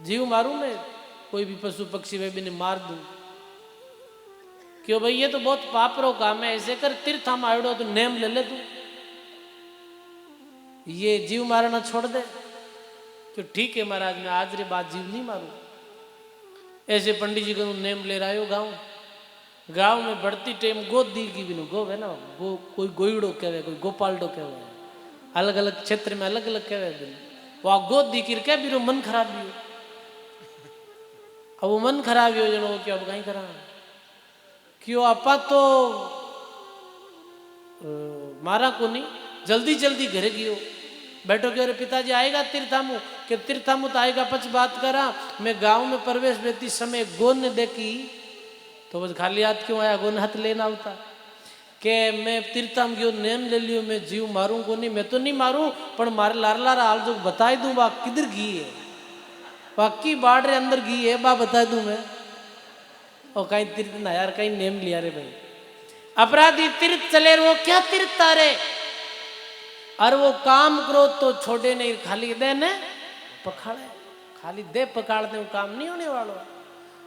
जीव मारूं मैं, कोई भी पशु पक्षी वे भी ने मार दूं। क्यों भाई ये तो बहुत पाप रो काम है, ऐसे कर तीर्थ हम आयोडो तो नेम ले ले तू, ये जीव मारना छोड़ दे। क्यों ठीक है महाराज मैं आज रे बाद जीव नहीं मारू। ऐसे पंडित जी को नेम ले रहा हो गाँव, गांव में बढ़ती टाइम गोद दी की भी गो है ना, गो कोई गोईड़ो कहवे, कोई गोपालडो कहवे, अलग अलग क्षेत्र में अलग अलग कहवे दिन। वह गोद दी की क्या भी मन खराब भी हो, अब वो मन खराब हो जनो कि अब कहीं करा क्यों आपा तो मारा को नहीं, जल्दी जल्दी घर गियो बैठो कि अरे पिताजी आएगा तीर्थामू के तीर्थामू तो आएगा पच बात करा। मैं गांव में प्रवेश देती समय गोन ने देखी तो बस खाली हाथ क्यों आया, गोन हाथ लेना होता के मैं तीर्थाम गयो नेम ले लियो, मैं जीव मारूं को नहीं, मैं तो नहीं मारूं पर मारे लार लार हाल जो बताई दूं बा किधर घी है, बाकी बाढ़ रे अंदर घी है बा बता दूं मैं। और कहीं तीर्थ ना यार कहीं नेम लिया रे भाई, अपराधी तीर्थ चले वो क्या तीर्थ तारे, और वो काम करो तो छोड़े नहीं, खाली दे ने पखाड़े, खाली दे पकाड़ते काम नहीं होने वालों।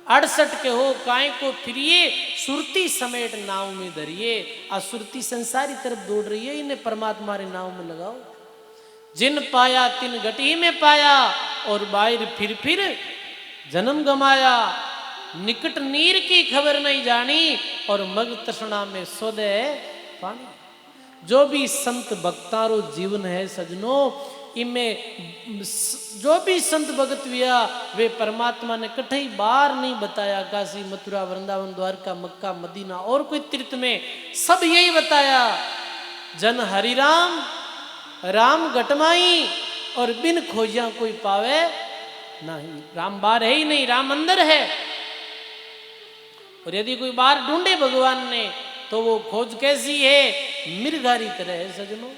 68 के हो काय को फिरिए, सुरती समेट नाव में धरिए। आ सुरती संसारी तरफ दौड़ रही है, इन्हें परमात्मा रे नाव में लगाओ। जिन पाया तिन गटी में पाया, और बाहर फिर जन्म गमाया। निकट नीर की खबर नहीं जानी, और मग तृष्णा में सोदे पानी। जो भी संत भक्तारो जीवन है सजनो, इनमें जो भी संत भगत हुआ वे परमात्मा ने कठई बार नहीं बताया। काशी मथुरा वृंदावन द्वारका मक्का मदीना और कोई तीर्थ में सब यही बताया, जन हरि राम राम घटमाई, और बिन खोजिया कोई पावे नहीं। राम बार है ही नहीं, राम अंदर है। और यदि कोई बार ढूंढे भगवान ने तो वो खोज कैसी है, मिर्गारी तरह है सजनों।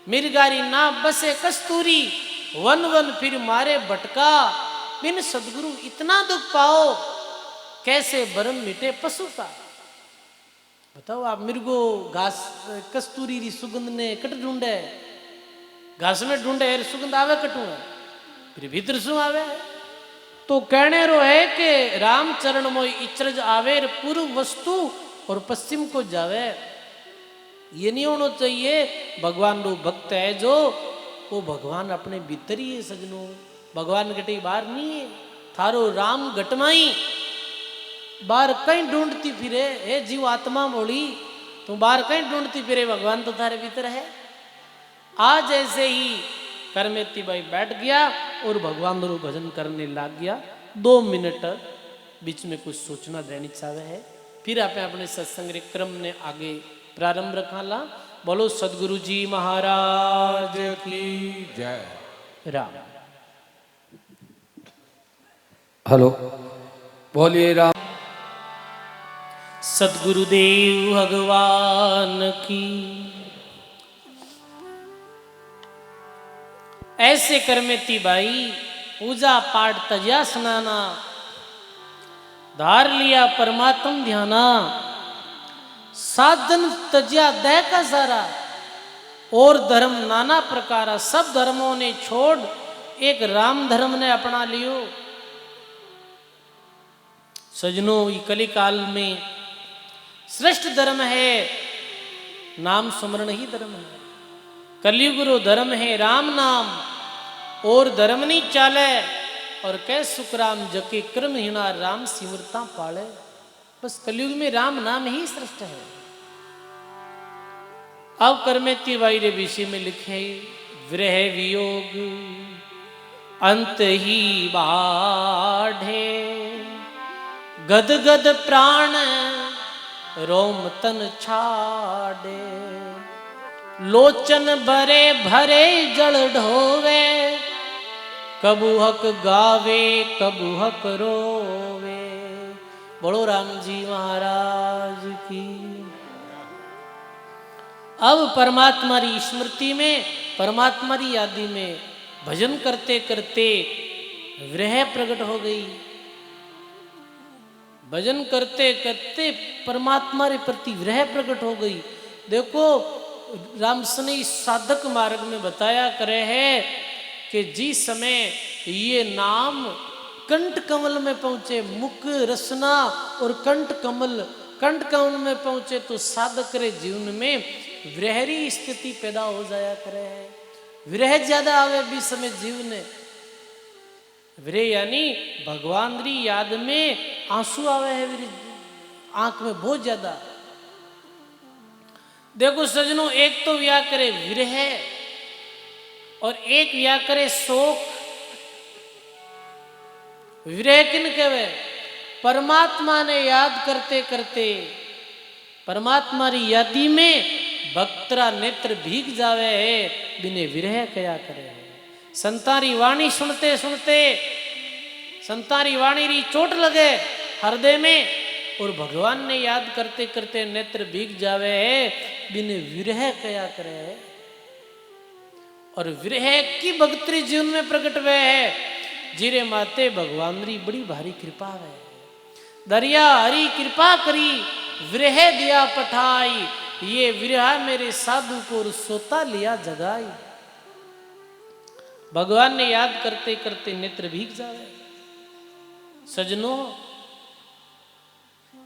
मिर्गारी ना बसे कस्तूरी, वन वन फिर मारे भटका। बिन सदगुरु इतना दुख पाओ, कैसे भरम मिटे पशु का। बताओ आप, मिर्गो घास कस्तूरी री सुगंध ने कट ढूंढे, घास में ढूंढे सुगंध आवे कटू है, फिर भीतर सु आवे। तो कहने रो है कि राम चरण मोई इचरज आवेर, पूर्व वस्तु और पश्चिम को जावे। ये नहीं होना चाहिए भगवान रो भक्त है जो, वो भगवान अपने भीतर ही है सजनों। भगवान घटी बाहर नहीं है। थारो राम घटमाई, बाहर कहीं ढूंढती फिरे, हे जीव आत्मा मोड़ी तू बाहर कहीं ढूंढती फिरे, भगवान तो थारे भीतर है। आज ऐसे ही करमेती भाई बैठ गया और भगवान रो भजन करने लग गया। 2 मिनट बीच में कुछ सूचना देनी चाहे है, फिर आप अपने सत्संग क्रम ने आगे प्रारंभ रखा ला। बोलो सदगुरु जी महाराज की जय। राम। हेलो, बोलिए राम। सदगुरुदेव भगवान की। ऐसे करमेती बाई पूजा पाठ तजा स्नाना, धार लिया परमात्म ध्याना। साधन तज्या दह का सारा, और धर्म नाना प्रकारा। सब धर्मों ने छोड़ एक राम धर्म ने अपना लियो। सजनों, ये कली काल में श्रेष्ठ धर्म है नाम सुमरण ही धर्म है। कलयुग रो धर्म है राम नाम, और धर्म नहीं चाले। और कै सुखराम जके क्रम हिना, राम सिमरता पाले। बस कलयुग में राम नाम ही श्रेष्ठ है। अब करमेती भाई रे विषय में लिखे, विरह वियोग अंत ही बाढ़े। गद गद प्राण रोम तन छाड़े। लोचन भरे भरे जल ढोवे, कबू हक गावे कबू हक रोवे। बोलो राम जी महाराज की। अब परमात्मा री स्मृति में, परमात्मा री यादी में भजन करते करते विरह प्रकट हो गई। भजन करते करते परमात्मा रे प्रति विरह प्रकट हो गई। देखो रामसने साधक मार्ग में बताया करे है कि जिस समय ये नाम कंठ कमल में पहुंचे, मुख रसना और कंठ कमल में पहुंचे, तो साधक रे जीवन में विरहरी स्थिति पैदा हो जाया करे है। विरह ज्यादा आवे भी समय जीवन में, विरह यानी भगवान री याद में आंसू आवे है। आंख में बहुत ज्यादा। देखो सजनों, एक तो व्या करे विरह और एक व्या करे शोक। विरह किन कहवे? परमात्मा ने याद करते करते, परमात्मा री यादी में भक्तरा नेत्र भीग जावे है, बिने विरह कया करे है। संतारी वाणी सुनते सुनते, संतारी वाणी री चोट लगे हृदय में, और भगवान ने याद करते करते नेत्र भीग जावे है, बिने विरह कया करे है। और विरह की भक्ति जीवन में प्रकट वे है, जीरे माते भगवान री बड़ी भारी कृपा है। दरिया हरी कृपा करी, विरह दिया पठाई, ये विरह मेरे साधु को सोता लिया जगाई। भगवान ने याद करते करते नेत्र भीग जावे। सजनों,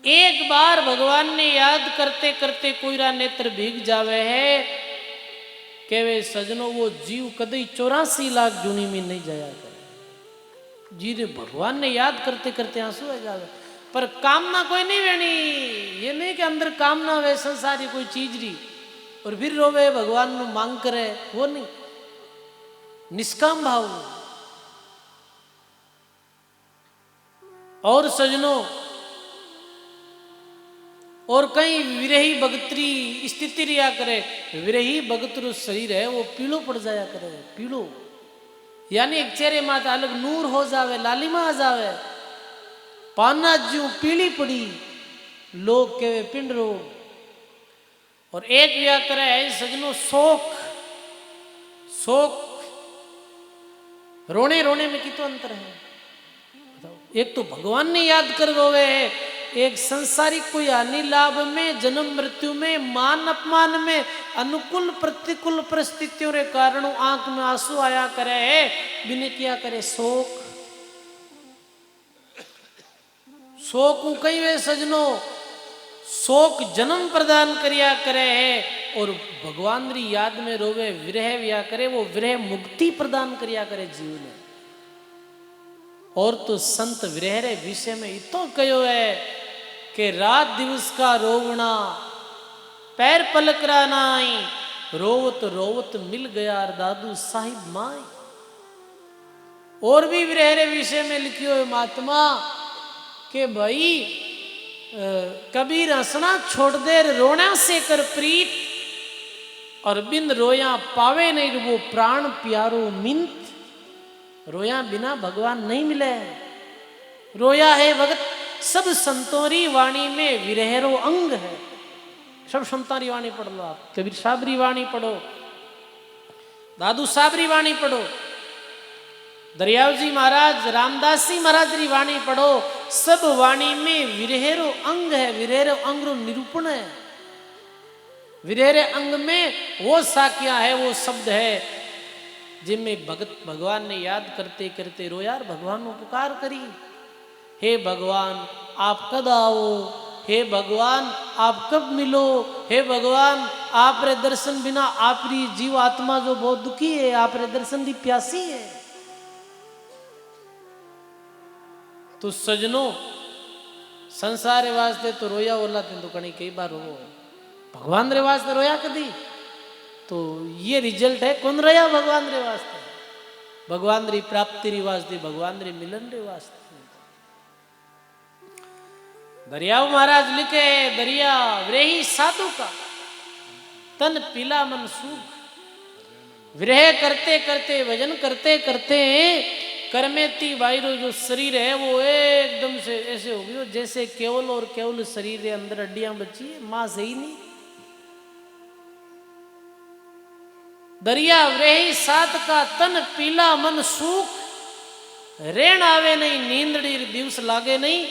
एक बार भगवान ने याद करते करते कोईरा नेत्र भीग जावे है, केवे सजनों वो जीव कदई 84 लाख जूनी में नहीं जाया करे। जी ने भगवान ने याद करते करते आंसू आ जावे। पर कामना कोई नहीं वेणी, ये नहीं कि अंदर कामना वे संसारी कोई चीज री और फिर रोवे भगवान नु मांग करे, वो नहीं। निष्काम भाव। और सजनों, और कहीं विरही भगतरी स्थिति रिया करे, विरही भगतरू शरीर है वो पीलो पड़ जाया करे, पीलो यानी एक चेहरे मात अलग नूर हो जावे, लालिमा आ जावे, पाना ज्यों पीली पड़ी, लोग केवे पिंड रोग। और एक व्या करे है सजनों शोक। शोक रोने रोने में कितो अंतर है बताओ। एक तो भगवान ने याद कर रोवे है, एक संसारिक कोई हानि लाभ में, जन्म मृत्यु में, मान अपमान में, अनुकूल प्रतिकूल परिस्थितियों के कारण आंख में आंसू आया करे है, बिने किया करे शोक। शोक कई वे सजनों, शोक जन्म प्रदान करिया करे है, और भगवान री याद में रोवे विरह व्या करे, वो विरह मुक्ति प्रदान करिया करे जीव ने। और तो संत विरह रे विषय में इतो कहो है कि रात दिवस का रोवना, पैर पलकरा नाई, रोवत रोवत मिल गया दादू साहिब माई। और भी विरह रे विषय में लिखियो है महात्मा के भाई कबीर हंसना छोड़ दे रोना से कर प्रीत, और बिन रोया पावे नहीं वो प्राण प्यारो मिंत। रोया बिना भगवान नहीं मिले। रोया है भगत सब संतोरी वाणी में विरहरो अंग है। सब संतारी वाणी पढ़ लो आप, कबीर साबरी वाणी पढ़ो, दादू साबरी वाणी पढ़ो, दरियाव जी महाराज, रामदास जी महाराज री वाणी पढ़ो। सब वाणी में विरहरो अंग है, विरहरो अंग रो निरूपण है। विरहरे अंग में वो साक्या है, वो शब्द है जिनमें भगत भगवान ने याद करते करते रोया, भगवान को पुकार करी, हे भगवान आप कब आओ, हे भगवान आप कब मिलो, हे भगवान आप रे दर्शन बिना आप री जीव आत्मा जो बहुत दुखी है, आप रे दर्शन दी प्यासी है। तो सजनों, संसार रे वास्ते तो रोया ओला तो कहीं कई बार रो, भगवान रे वास्ते रोया कदी, तो ये रिजल्ट है कौन रहा भगवान रे वास्ते, भगवान री प्राप्ति री वास्ते, भगवान रे मिलन रे वास्ते। दरियाव महाराज लिखे, दरिया विरही साधु का तन पीला मन सूख। विरह करते करते, भजन करते करते करमेती बाईरो जो शरीर है वो एकदम से ऐसे हो गई जैसे केवल और केवल शरीर के अंदर हड्डियां बची है, मांस है ही नहीं। दरिया विरही सात का तन पीला मन सूख, रेण आवे नहीं नींदड़ी दिवस लागे नहीं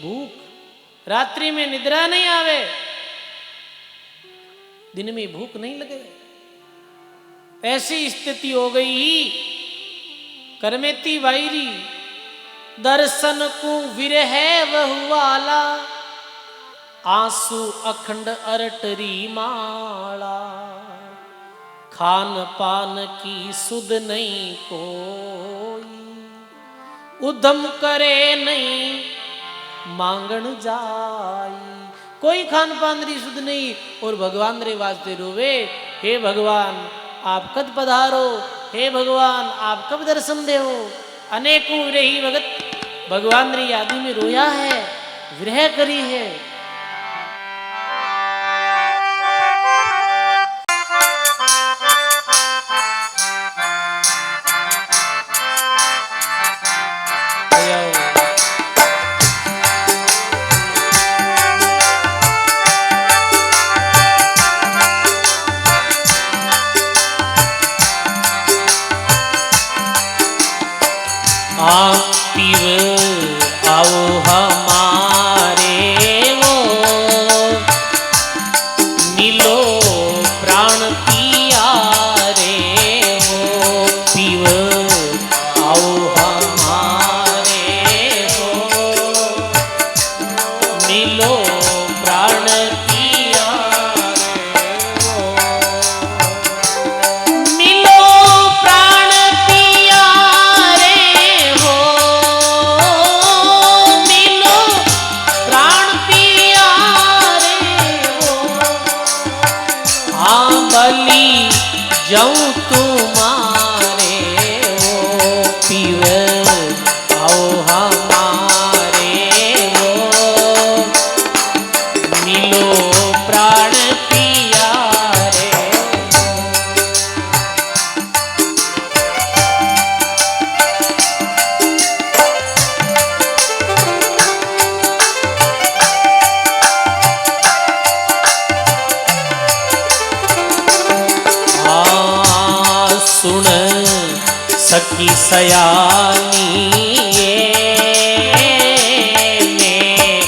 भूख, रात्रि में निद्रा नहीं आवे, दिन में भूख नहीं लगे। ऐसी स्थिति हो गई ही करमेती वायरी। दर्शन को विरह वहुवाला, आंसू अखंड अरटरी माला, खान पान की सुध नहीं कोई, उद्यम करे नहीं मांगण जाई। कोई खान पान री सुध नहीं और भगवान रे वास्ते रोवे, हे भगवान आप कद पधारो, हे भगवान आप कब दर्शन देवो। अनेकों विरही भगत भगवान री यादी में रोया है, विरह करी है। आप पीव आओ हमारे वो, मिलो प्राण पिया रे वो। पीव आओ हमारे वो, मिलो प्राण पिया रे वो। मिलो प्राण पिया रे हो, मिलो प्राण पिया रे हो। हाँ बलि जाऊं तुम्हारे हो, पीव आओ हमारे हो, मिलो प्राण पिया रे। सुन सखी सयानी ये में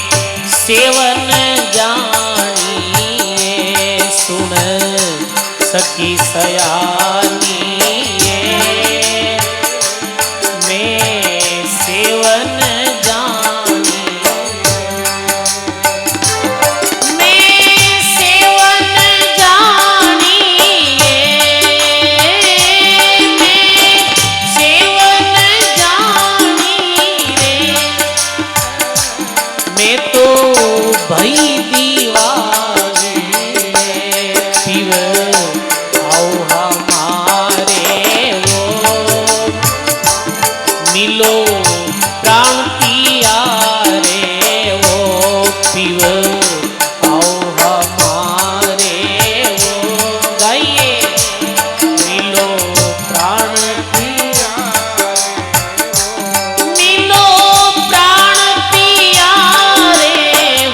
सेवन जानी ये। सुन सखी सयानी ये में सेवन जानी। मैं सेवन जानी भई दीवानी पीव आओ हमारे वो, मिलो प्राण पिया रे वो। पीव आओ हमारे वो, गाइए मिलो प्राण पिया रे वो। मिलो प्राण पिया रे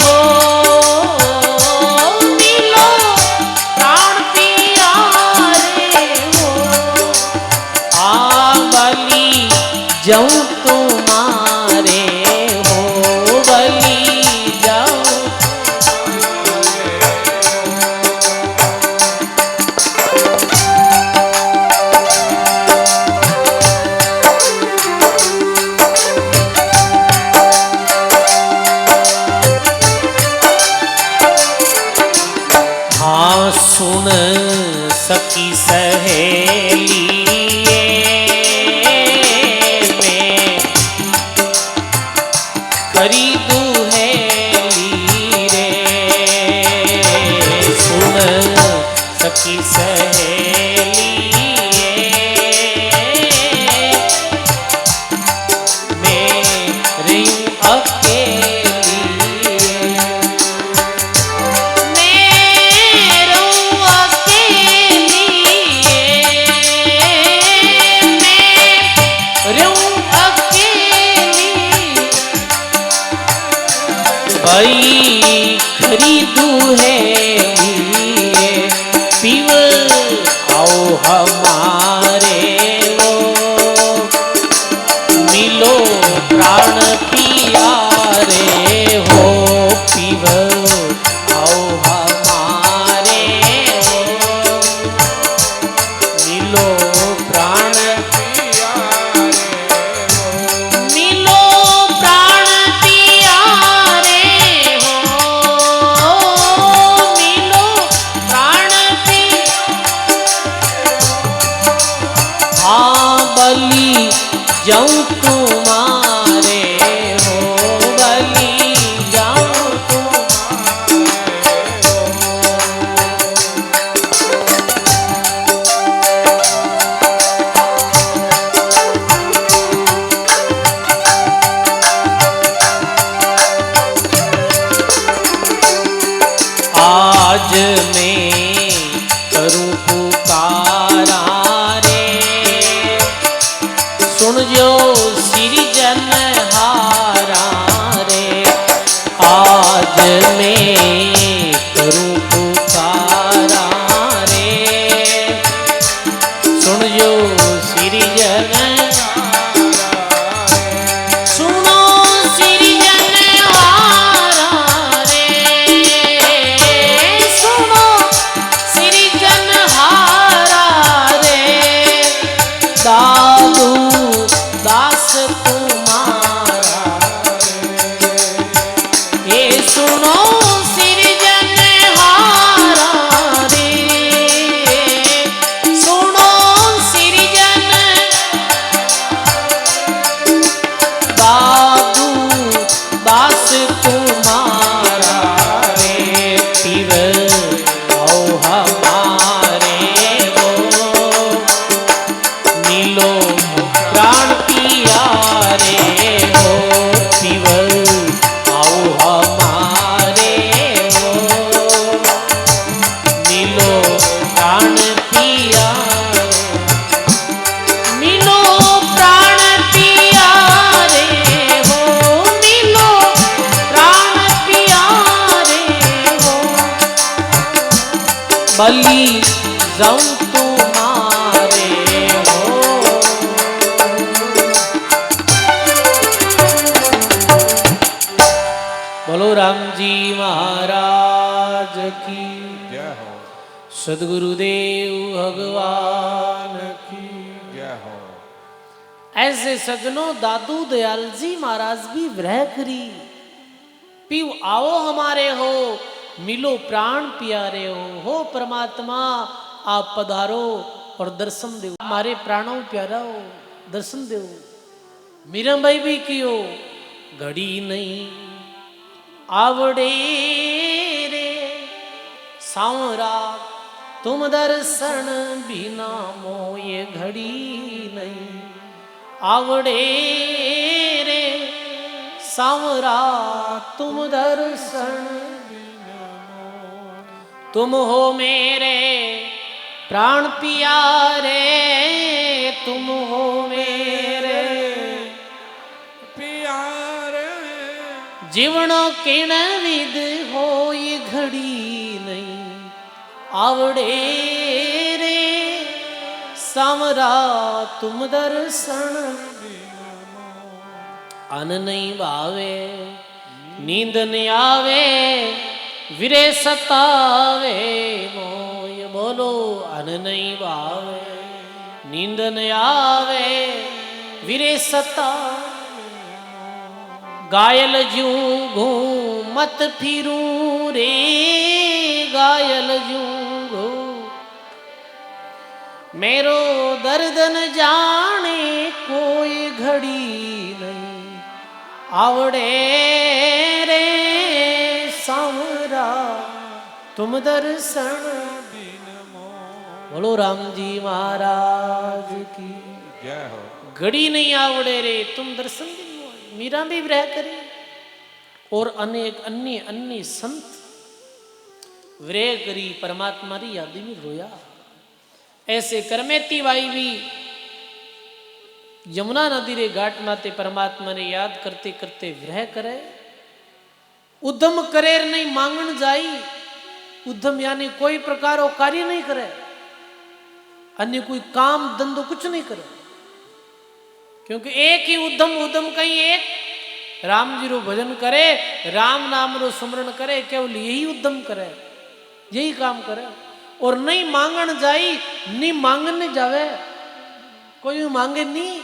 हो, मिलो प्राण पिया रे हो। आ बलि जाऊं तुम्हारे हो, बलि जाऊं। हाँ सुन सखी सहेली में खरीदू है रे। सुन सखी सहेली में रही अकेली। भाई खरीदू है लिए, पीव आओ हमारे वो, मिलो प्राण पिया रे हो। पीव आओ हमारे वो, मिलो प्राण पिया रे हो। मिलो प्राण पिया रे हो, मिलो प्राण पिया। आज मैं करूं पुकारा रे, सुन जो सिरजन हारा रे। आज मैं करूं पुकारा रे, सुन जो सिरजन बलि जाऊं तुम्हारे हो। बोलो राम जी महाराज की जय हो। सदगुरुदेव भगवान की जय हो। ऐसे सजनों दादू दयाल जी महाराज भी विरह करी, पीव आओ हमारे हो, मिलो प्राण प्यारे हो परमात्मा आप पधारो और दर्शन दो, हमारे प्राणों प्यारा हो दर्शन दो। मीरा भाई भी कियो घड़ी नहीं आवड़े रे, सांवरा तुम दर्शन बिना मोये घड़ी नहीं आवड़े रे, सांवरा तुम दर्शन तुम हो मेरे प्राण प्यारे, तुम हो मेरे प्यारे। जीवनो किण विद हो ये घड़ी नहीं आवड़े रे, सांवरा तुम दर्शन अन नहीं भावे नींद नहीं आवे विरे सतावे मोय। बोलो अन नहीं भावे नींद नहीं आवे विरे सतावे, गायल जू घूम मत फिरूं रे, गायल जू घूम मेरो दर्द न जाने कोई घड़ी नहीं आवड़े रे, सांवरा तुम दर्शन बिन मोह। बोलो राम जी महाराज की जय हो। घड़ी नहीं आवड़े रे तुम दर्शन बिन मोह। मीरा भी विरह करे और अनेक अन्य अन्य संत विरह करी परमात्मा री याद में रोया। ऐसे करमेती बाई भी यमुना नदी रे घाट माते परमात्मा ने याद करते करते विरह करे। उद्यम करे नहीं मांगन जाई, उद्यम यानी कोई प्रकार वो कार्य नहीं करे, अन्य कोई काम धंधो कुछ नहीं करे, क्योंकि एक ही उद्यम उद्यम कहीं एक राम जी रो भजन करे, राम नाम रो सुमरण करे, केवल यही उद्यम करे, यही काम करे। और नहीं मांगन जाई, नहीं मांगन नहीं जावे, कोई मांगे नहीं,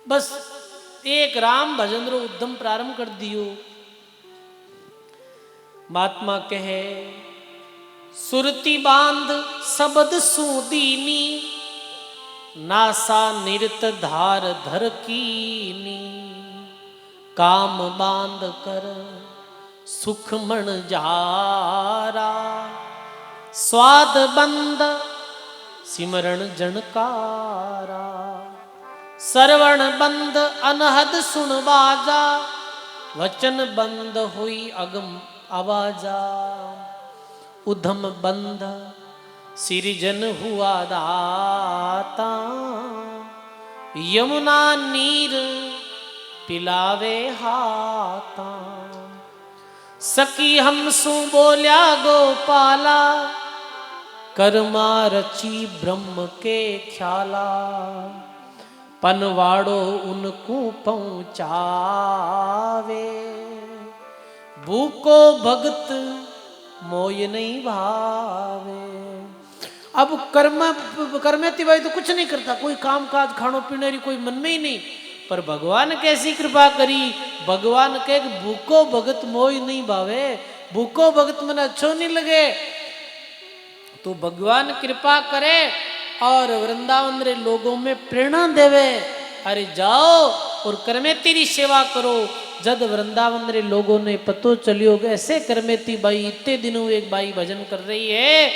बस एक राम भजन रो उद्यम प्रारंभ कर दियो। महात्मा कहे सुरती बांध शब्द सुदीनी, नासा निरत धार धर कीनी, काम बांध कर सुख मन जारा, स्वाद बंद सिमरण जनकारा, सरवण बंद अनहद सुन बाजा, वचन बंद हुई अगम आवाजा उधम बंध सिरजन हुआ दाता यमुना नीर पिलावे हाथा सकी हम सु बोल्या गोपाला कर्मा रची ब्रह्म के ख्याला पनवाड़ो उनको पहुँचावे भूको भगत मोय नहीं भावे। अब कर्मेती भाई तो कुछ नहीं करता, कोई काम काज खानो पीने री कोई मन में ही नहीं, पर भगवान कैसी कृपा करी, भगवान के भूको भगत मोय नहीं भावे, भूको भगत मन अच्छो नहीं लगे तो भगवान कृपा करे और वृंदावन रे लोगों में प्रेरणा देवे, अरे जाओ और कर्मेती री सेवा करो। जब वृंदावन रे लोगों ने पतो चलियो कि ऐसे कर्मेती बाई इतने दिनों एक बाई भजन कर रही है,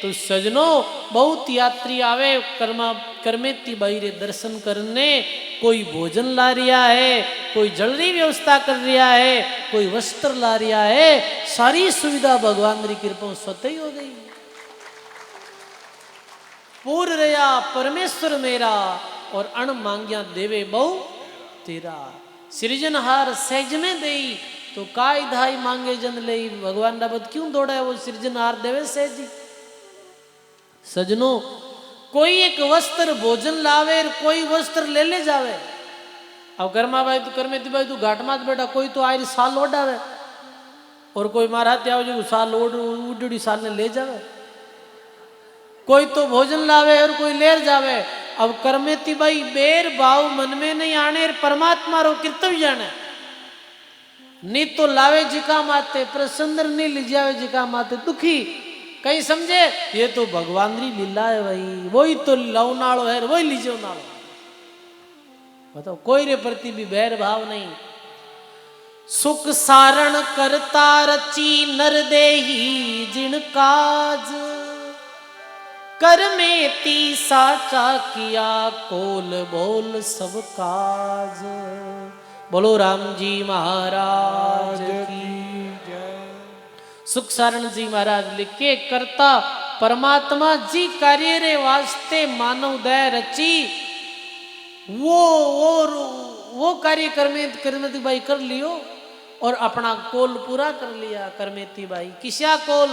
तो सजनों बहुत यात्री आवे कर्मेती बाई रे दर्शन करने, कोई भोजन ला रिया है, कोई जल री व्यवस्था कर रिया है, कोई वस्त्र ला रिया है, सारी सुविधा भगवान री कृपा स्वतः ही हो गई। पूर रया परमेश्वर मेरा और अण मांग्या देवे बहु तेरा, सृजनहार सहज में देई तो काय धाई मांगे जन लई। भगवान राबत क्यों दौड़ा है, वो सृजनहार देवे सहज ही। सजनों कोई एक वस्त्र भोजन लावे, कोई वस्त्र ले जावे। अब कर्मा भाई तो कर्मेती भाई तू घाट मात बेटा, कोई तो आयर साल ओढ़ावे और कोई मारा त्याव जो साल उड़ी साल ने ले जावे, कोई तो भोजन लावे और कोई लेर जावे। अब कर्मेती भाई बेर भाव मन में नहीं आने, परमात्मा रो कीर्तव्य जाने, नी तो लावे जिका माते प्रसन्न, नहीं ले जावे जिका माते दुखी। कहीं समझे ये तो भगवान री लीला है भाई, वही तो लवनाड़ो है, वही लीजो नाड़ो। बताओ कोई रे प्रति भी बैर भाव नहीं। सुख सारण करता रची नर देही जिन काज, कर्मेती साचा किया कोल बोल सब काज। बोलो राम जी महाराज की जय। सुख सारण जी महाराज लिखे करता परमात्मा जी कार्य रे वास्ते मानव दया रची, वो कार्य कर्मेती बाई कर लियो और अपना कोल पूरा कर लिया। कर्मेती बाई किसा कोल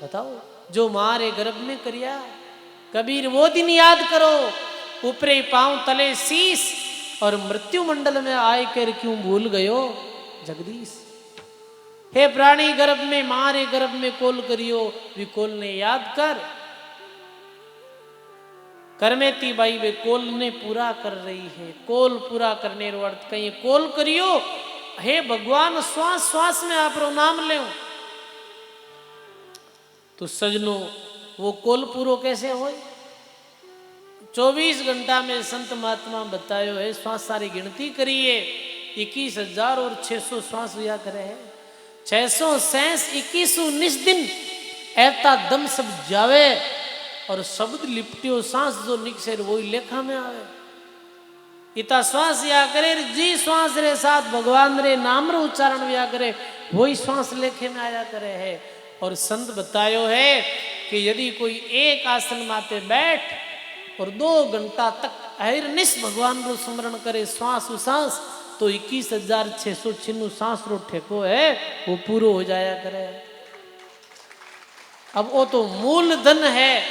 बताओ, जो मारे गर्भ में करिया। कबीर वो दिन याद करो, ऊपरे पांव तले शीस और मृत्यु मंडल में आए कर क्यों भूल गयो जगदीश। हे प्राणी गर्भ में मारे गर्भ में कोल करियो, वे कोल ने याद कर। कर्मेती बाई वे कोल ने पूरा कर रही है। कोल पूरा करने रो अर्थ कहीं कोल करियो, हे भगवान श्वास श्वास में आप रो नाम ले। तो सजनों वो कोल पूरो कैसे हो? 24 घंटा में संत महात्मा बतायो है, श्वास सारी गिनती करिए 21,600 श्वास हुआ करे है। 621 दिन ऐता दम सब जावे और शब्द लिपटियो सांस जो निकसेर वही लेखा में आवे। इता श्वास या करे जी श्वास रे साथ भगवान रे नाम रे उच्चारण या करे वही श्वास लेखे में आया करे है। और संत बतायो है कि यदि कोई एक आसन माते बैठ और 2 घंटा तक अहिर्निश भगवान रो स्मरण करे श्वास उश्वास, तो 21,696 सांस रो ठेको है वो पूरो हो जाया करे। अब वो तो मूल धन है,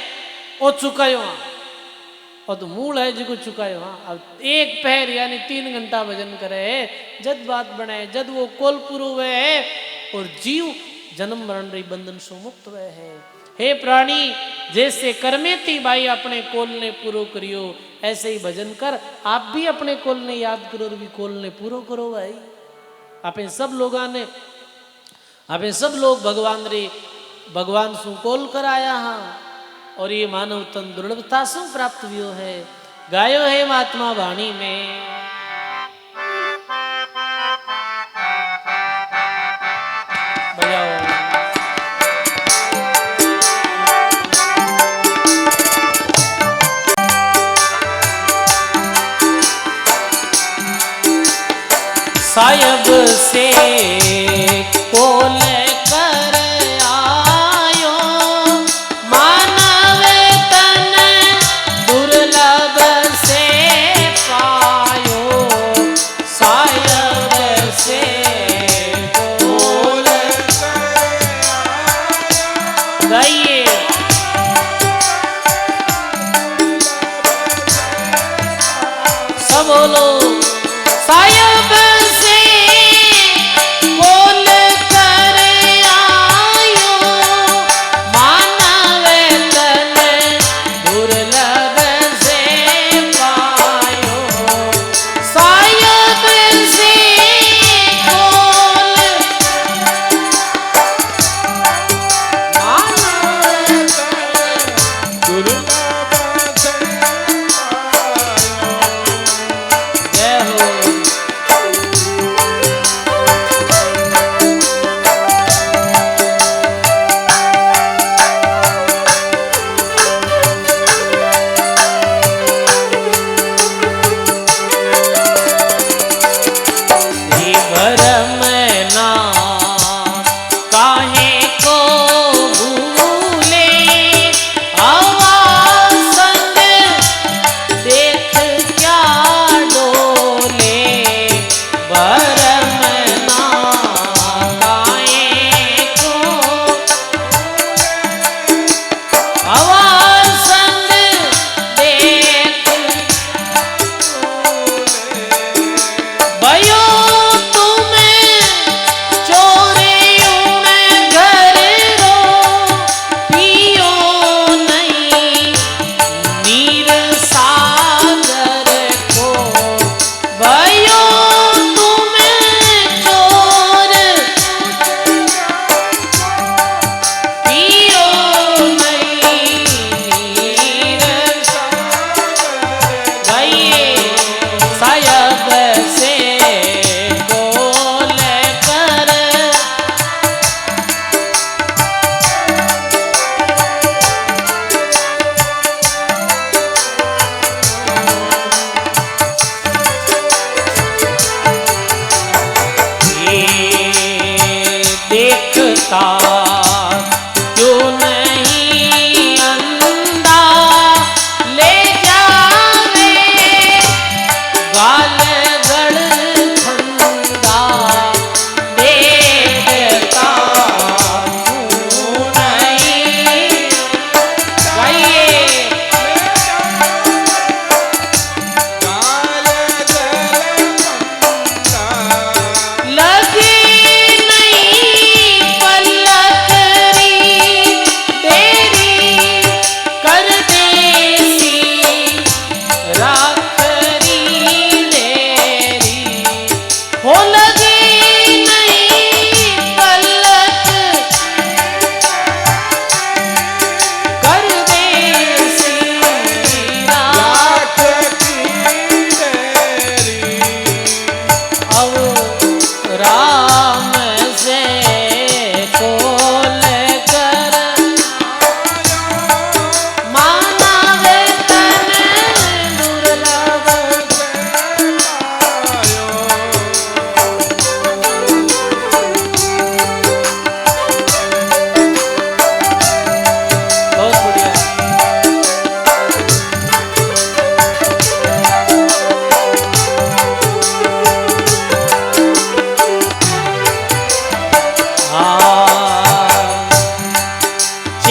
वो चुकायो, और तो मूल है जिको चुकायो। हाँ अब एक पहर यानी 3 घंटा भजन करे है, जद बात बने जद वो कोल पूरो हुए है और जीव जन्म मरण री बंधन से मुक्त हुए है। हे प्राणी, जैसे कर्मेती बाई अपने कोल ने पूरो करियो, ऐसे ही भजन कर आप भी अपने कोल ने याद करो और भी कोल ने पूरो करो भाई। आप सब लोग भगवान सु कोल कर आया हाँ, और ये मानव तन दुर्लभता से प्राप्त हुआ है। गायो है महात्मा वाणी में, बजाओ। सायब से कोल तार क्यों नहीं अंधा ले जावे गाल गड़ खंदा देता क्यों नहीं गाइए लगे नहीं पलकरी तेरी कर देसी राखरी तेरी हो लगे नहीं पलक कर देसी राख अब राम से कोल कर मानव तन दुर्लभ बहुत बढ़िया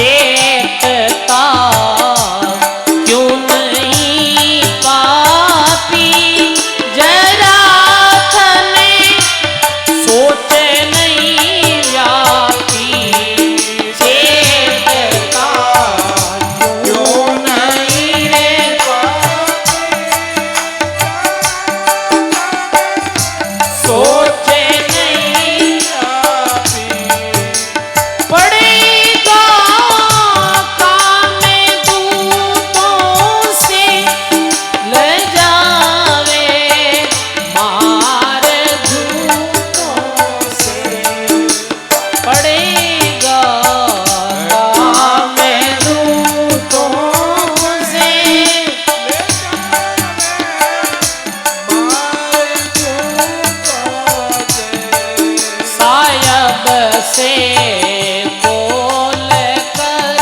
चेतता क्यों नहीं पापी जरा थने सोच नहीं व्यापी चेतता क्यों नहीं रे सोच नहीं पड़ेगा काम दूतों से ले जावे मार धूपों से पड़ेगा काम दूतों से सायब से बोल कर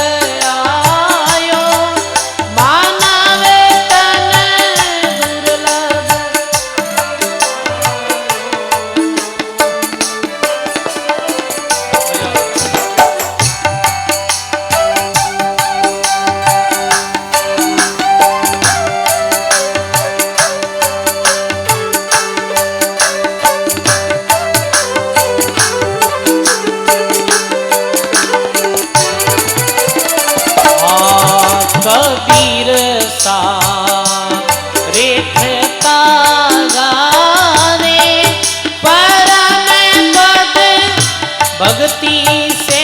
आयो मानव तन दुर्लभ कबीर सा रेखता गावे परम पद भक्ति से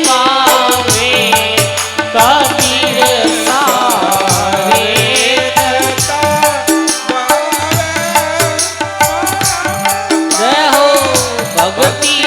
पावे कबीर सा रेखता जय हो भक्ति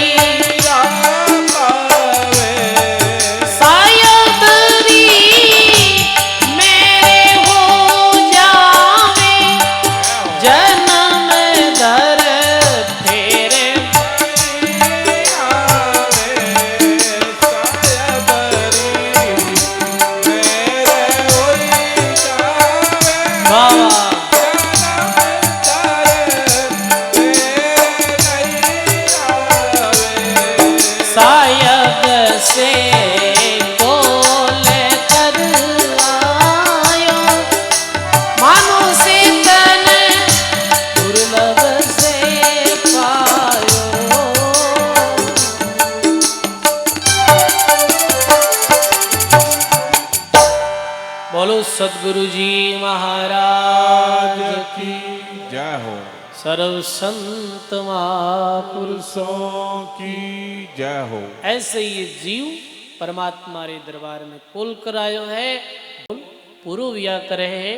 सायद से बोल कर आयो मानो से तन दुर्लभ से पायो बोलो सद्गुरु जी महाराज की जय हो। सर्व संत महापुरुषों की जय हो। ऐसे ये जीव परमात्मा रे दरबार में कोल करायो है पूर्व या करे है